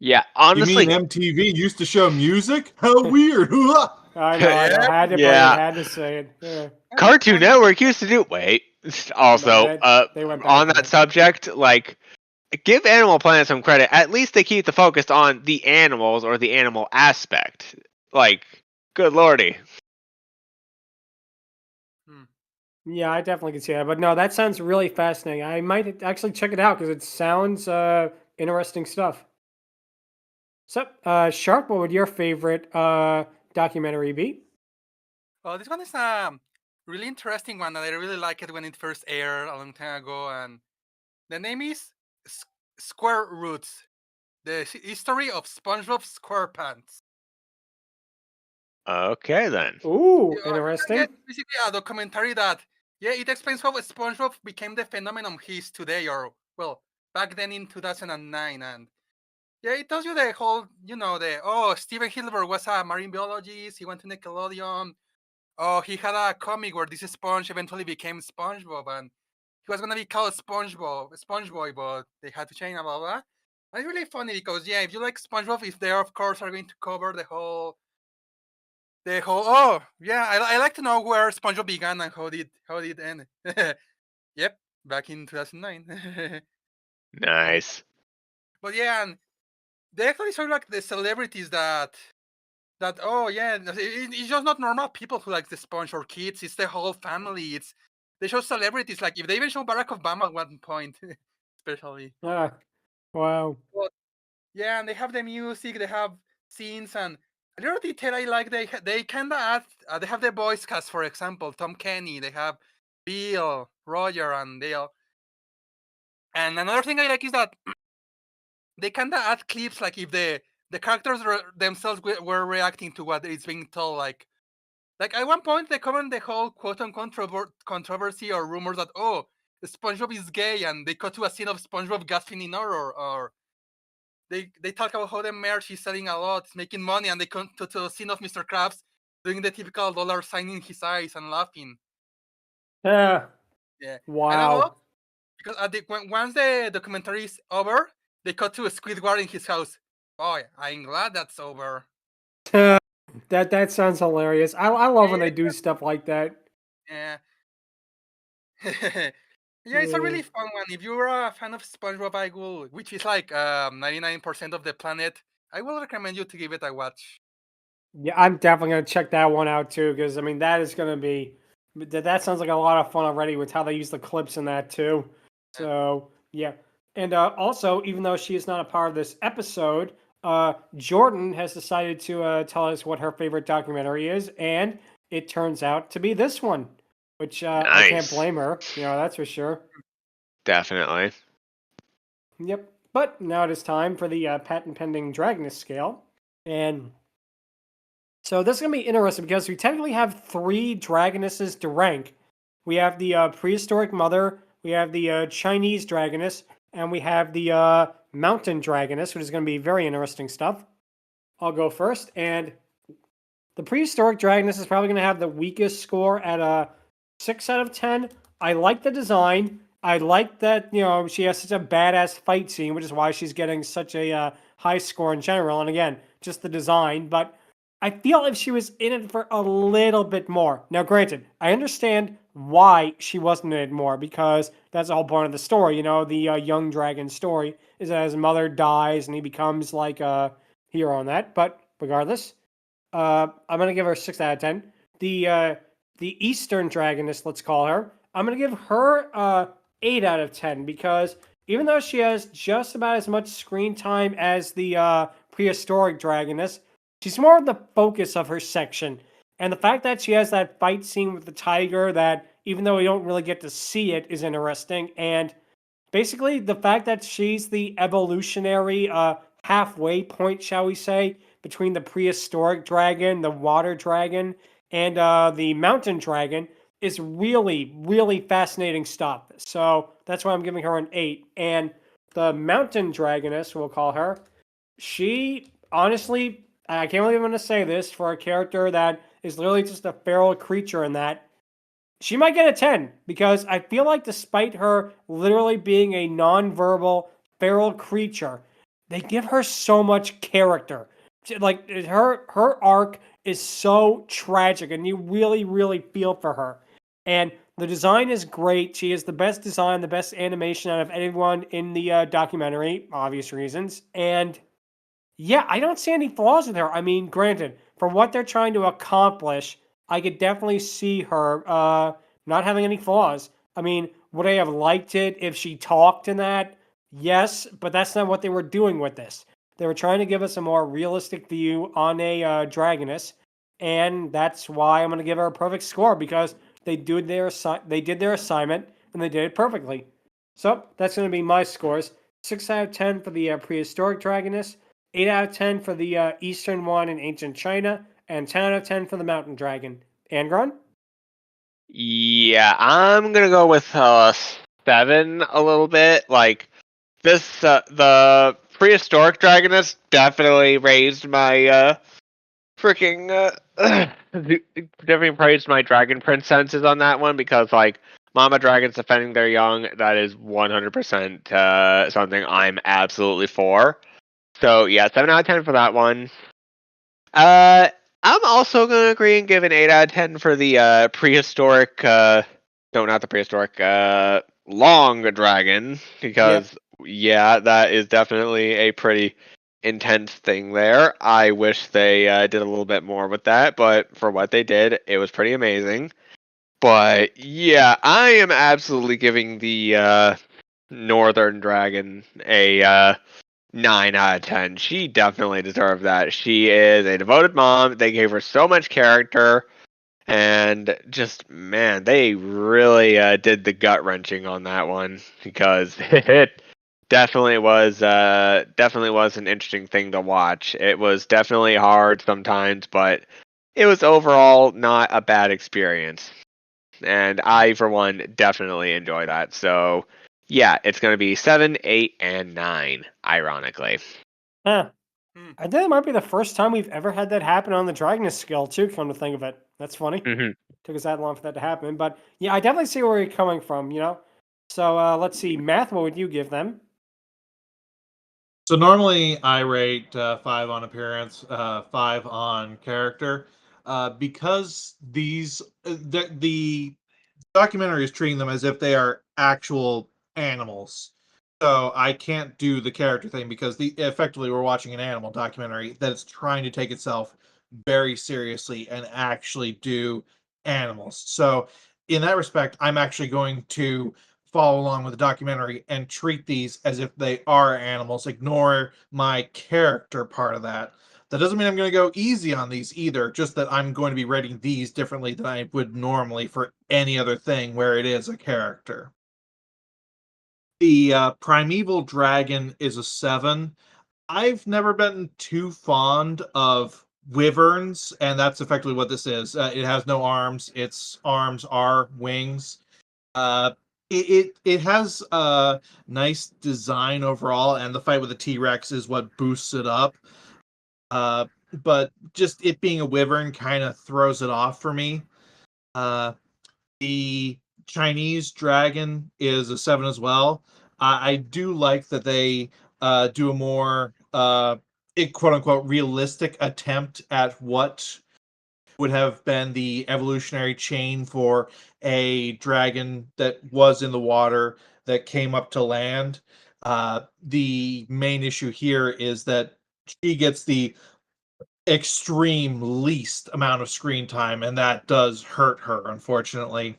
Yeah, You honestly, mean MTV used to show music? How weird! I know, I had to bring it, Yeah. had to say it. Yeah. Cartoon Network used to do. Wait. Also, They went back on to that it. subject, like, give Animal Planet some credit. At least they keep the focus on the animals or the animal aspect. Like, good lordy. Yeah, I definitely can see that. But no, that sounds really fascinating. I might actually check it out because it sounds interesting stuff. So, Sharp, what would your favorite documentary be? Well, this one is really interesting one, and I really like it when it first aired a long time ago. And the name is Square Roots: The History of SpongeBob SquarePants. Okay, then. Ooh, Yeah, interesting. it's basically a documentary that it explains how SpongeBob became the phenomenon he is today, or well, back then in 2009. And it tells you the whole, Steven Hilbert was a marine biologist. He went to Nickelodeon. Oh, he had a comic where this sponge eventually became SpongeBob, and he was gonna be called SpongeBoy, but they had to change, blah blah. And it's really funny because if you like SpongeBob, if they of course are going to cover the whole. Oh yeah, I like to know where SpongeBob began and how did end. Yep, back in 2009. Nice. But yeah, and they actually show like the celebrities that oh yeah, it's just not normal people who like the sponge or kids. It's the whole family. They show celebrities, like if they even show Barack Obama at one point, especially. Ah, wow. But yeah, and they have the music, they have scenes, and a little detail I like. They kind of add. They have the voice cast, for example, Tom Kenny. They have Bill, Roger, and Dale. And another thing I like is that they kind of add clips, like if the characters themselves were reacting to what is being told, like at one point they covered the whole quote unquote controversy or rumors that SpongeBob is gay, and they cut to a scene of SpongeBob gasping in horror, or they talk about how the merch is selling a lot, it's making money, and they come to a scene of Mr. Krabs doing the typical dollar sign in his eyes and laughing. Ah, Yeah, and I love wow. because once the documentary is over, they cut to Squidward in his house. Oh, I'm glad that's over. That sounds hilarious. I love when they do stuff like that. Yeah. Yeah, it's a really fun one. If you're a fan of SpongeBob, which is like 99% of the planet, I will recommend you to give it a watch. Yeah, I'm definitely gonna check that one out too, because I mean that is gonna be that sounds like a lot of fun already with how they use the clips in that too. So yeah, and also even though she is not a part of this episode, Jordan has decided to tell us what her favorite documentary is, and it turns out to be this one, which I can't Nice. blame her. That's for sure. Definitely. Yep. But now it is time for the patent pending Dragoness Scale, and so this is going to be interesting because we technically have 3 Dragonesses to rank. We have the prehistoric mother, we have the Chinese Dragoness, and we have the mountain Dragoness, which is going to be very interesting stuff. I'll go first, and the prehistoric Dragoness is probably going to have the weakest score at a 6 out of 10. I like the design. I like that, she has such a badass fight scene, which is why she's getting such a high score in general. And again, just the design, but I feel if she was in it for a little bit more. Now, granted, I understand why she wasn't in it more, because that's the whole point of the story. The young dragon story is that his mother dies and he becomes like a hero on that. But regardless, I'm gonna give her 6 out of 10. The Eastern Dragoness, let's call her, I'm gonna give her 8 out of 10, because even though she has just about as much screen time as the prehistoric Dragoness, she's more of the focus of her section. And the fact that she has that fight scene with the tiger that, even though we don't really get to see it, is interesting. And basically, the fact that she's the evolutionary halfway point, shall we say, between the prehistoric dragon, the water dragon, and the mountain dragon is really, really fascinating stuff. So that's why I'm giving her an 8. And the mountain dragoness, we'll call her, she honestly, I can't believe I'm going to say this, for a character that is literally just a feral creature in that, she might get a 10, because I feel like despite her literally being a non-verbal feral creature, they give her so much character. Like her arc is so tragic, and you really, really feel for her. And the design is great. She is the best design, the best animation out of anyone in the documentary, obvious reasons. And yeah, I don't see any flaws with her. I mean, granted, for what they're trying to accomplish, I could definitely see her not having any flaws. I mean, would I have liked it if she talked in that? Yes, but that's not what they were doing with this. They were trying to give us a more realistic view on a dragoness, and that's why I'm going to give her a perfect score because they did their assignment and they did it perfectly. So that's going to be my scores: 6 out of 10 for the prehistoric dragoness, 8 out of 10 for the Eastern one in ancient China, and 10 out of 10 for the mountain dragon. Angron? Yeah, I'm gonna go with 7 a little bit. Like this, the prehistoric dragoness definitely raised my freaking definitely praised my dragon prince senses on that one because like mama dragons defending their young, that is 100% something I'm absolutely for. So yeah, 7 out of 10 for that one. I'm also gonna agree and give an 8 out of 10 for the prehistoric. No, not the prehistoric. Long dragon because yeah, that is definitely a pretty intense thing there. I wish they did a little bit more with that, but for what they did, it was pretty amazing. But yeah, I am absolutely giving the northern dragon a 9 out of 10. She definitely deserved that. She is a devoted mom. They gave her so much character. And just, man, they really did the gut wrenching on that one because it definitely was an interesting thing to watch. It was definitely hard sometimes, but it was overall not a bad experience. And I, for one, definitely enjoy that. So yeah, it's going to be 7, 8, and 9, ironically. Huh. Hmm. I think it might be the first time we've ever had that happen on the Dragoness Scale, too, come to think of it. That's funny. Mm-hmm. Took us that long for that to happen. But yeah, I definitely see where you're coming from, you know? So let's see. Math, what would you give them? So normally I rate 5 on appearance, 5 on character, because the documentary is treating them as if they are actual animals. So I can't do the character thing because effectively we're watching an animal documentary that is trying to take itself very seriously and actually do animals. So in that respect, I'm actually going to follow along with the documentary and treat these as if they are animals, ignore my character part of that. That doesn't mean I'm going to go easy on these either, just that I'm going to be rating these differently than I would normally for any other thing where it is a character. The primeval dragon is a 7. I've never been too fond of wyverns, and that's effectively what this is. It has no arms. Its arms are wings. It has a nice design overall, and the fight with the T-Rex is what boosts it up. But just it being a wyvern kind of throws it off for me. The Chinese dragon is a 7 as well. I do like that they do a more quote unquote realistic attempt at what would have been the evolutionary chain for a dragon that was in the water that came up to land. The main issue here is that she gets the extreme least amount of screen time, and that does hurt her, unfortunately.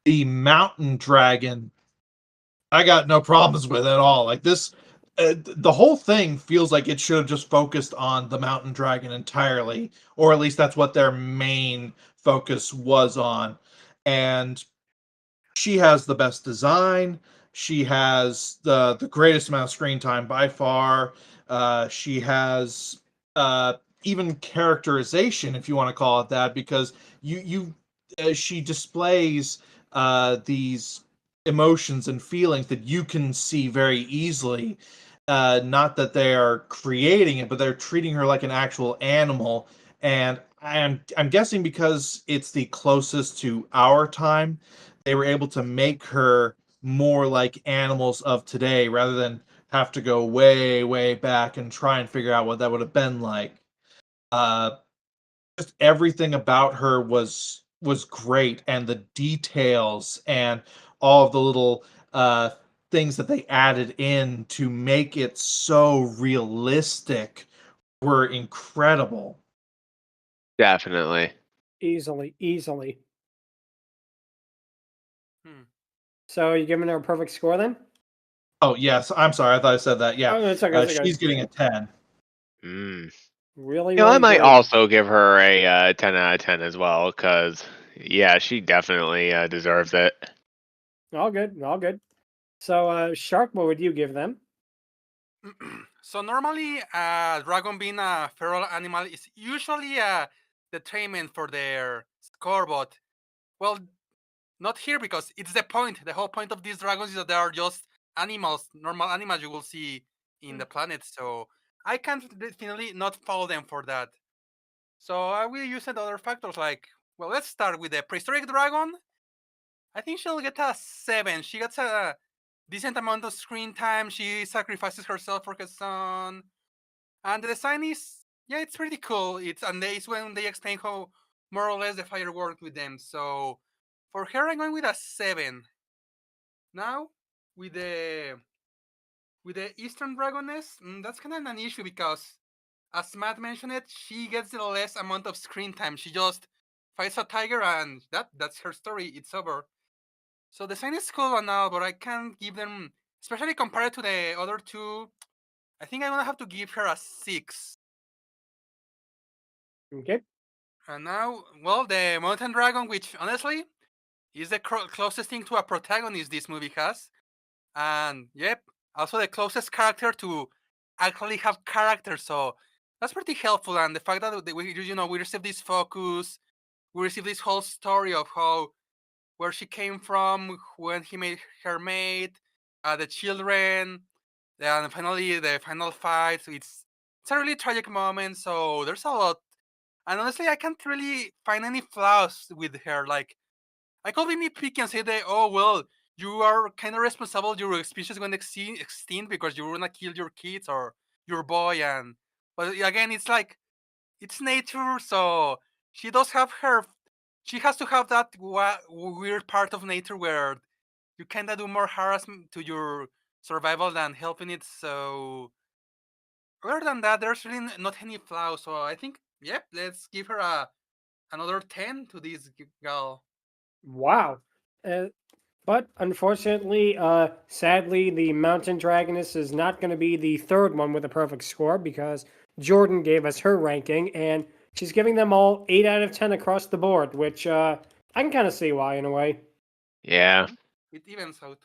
The mountain dragon, I got no problems with at all. Like this, the whole thing feels like it should have just focused on the mountain dragon entirely, or at least that's what their main focus was on. And she has the best design. She has the greatest amount of screen time by far. She has even characterization, if you want to call it that, because she displays these emotions and feelings that you can see very easily. Not that they are creating it, but they're treating her like an actual animal. And I'm guessing because it's the closest to our time, they were able to make her more like animals of today rather than have to go way, way back and try and figure out what that would have been like. Just everything about her was great, and the details and all of the little things that they added in to make it so realistic were incredible. Definitely. Easily. Hmm. So you giving her a perfect score then? Oh yes, I'm sorry, I thought I said that. Yeah, Oh, it's okay. she's getting a 10. Mm. Really, I really might good. also give her a 10 out of 10 as well, because, yeah, she definitely deserves it. All good. So, Shark, what would you give them? So normally, dragon being a feral animal is usually determined for their score, but well, not here because it's the point. The whole point of these dragons is that they are just animals, normal animals you will see in the planet. So I can definitely not follow them for that. So I will use other factors like, well, let's start with the prehistoric dragon. I think she'll get a 7. She gets a decent amount of screen time. She sacrifices herself for her son. And the design is, yeah, it's pretty cool. It's when they explain how more or less the fire worked with them. So for her, I'm going with a 7. Now, with the Eastern Dragoness, that's kind of an issue because, as Matt mentioned it, she gets the less amount of screen time. She just fights a tiger and that's her story. It's over. So the design is cool and all, but I can't give them, especially compared to the other two. I think I'm gonna have to give her a 6. Okay. And now, well, the Mountain Dragon, which honestly is the closest thing to a protagonist this movie has, and yep, also the closest character to actually have character. So that's pretty helpful. And the fact that we receive this focus, we receive this whole story of how where she came from, when he made her mate, the children, and finally the final fight. So it's a really tragic moment. So there's a lot, and honestly, I can't really find any flaws with her. Like I could be nitpicky and say that, oh well, you are kind of responsible. Your species is going to extinct because you want to kill your kids or your boy, and but again, it's like it's nature. So she does have her. She has to have that weird part of nature where you kind of do more harassment to your survival than helping it. So other than that, there's really not any flaws. So I think, yep, let's give her another 10 to this girl. Wow. But unfortunately, sadly, the Mountain Dragoness is not going to be the third one with a perfect score because Jordan gave us her ranking and she's giving them all 8 out of 10 across the board, which I can kind of see why in a way. Yeah. It evens out.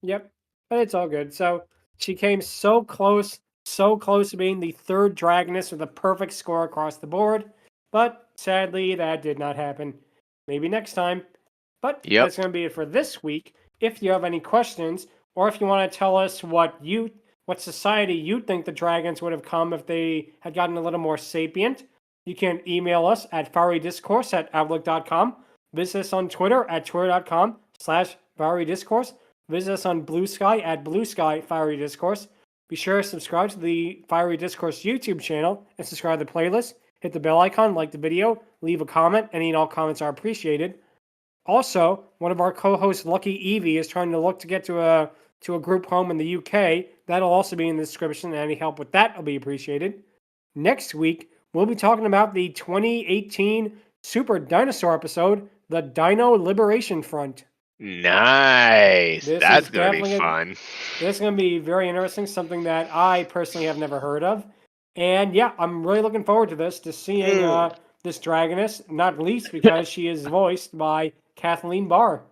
Yep, but it's all good. So she came so close to being the third Dragoness with a perfect score across the board, but sadly, that did not happen. Maybe next time. But Yep. that's going to be it for this week. If you have any questions, or if you want to tell us what society you think the dragons would have come if they had gotten a little more sapient, you can email us at fierydiscourse@outlook.com. Visit us on Twitter at twitter.com/fierydiscourse. Visit us on Blue Sky at Blue Sky Fiery Discourse. Be sure to subscribe to the Fiery Discourse YouTube channel and subscribe to the playlist. Hit the bell icon, like the video, leave a comment. Any and all comments are appreciated. Also, one of our co-hosts, Lucky Evie, is trying to look to get to a group home in the UK. That'll also be in the description, and any help with that will be appreciated. Next week, we'll be talking about the 2018 Super Dinosaur episode, the Dino Liberation Front. Nice. This That's is going to be definitely fun. This is going to be very interesting, something that I personally have never heard of. And yeah, I'm really looking forward to seeing this Dragoness, not least because she is voiced by Kathleen Barr.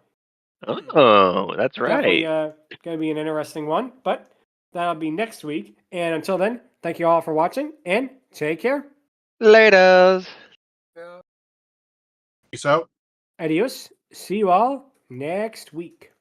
Oh, that's Definitely right. going to be an interesting one, but that'll be next week. And until then, thank you all for watching and take care. Laters. Yeah. Peace out. Adios. See you all next week.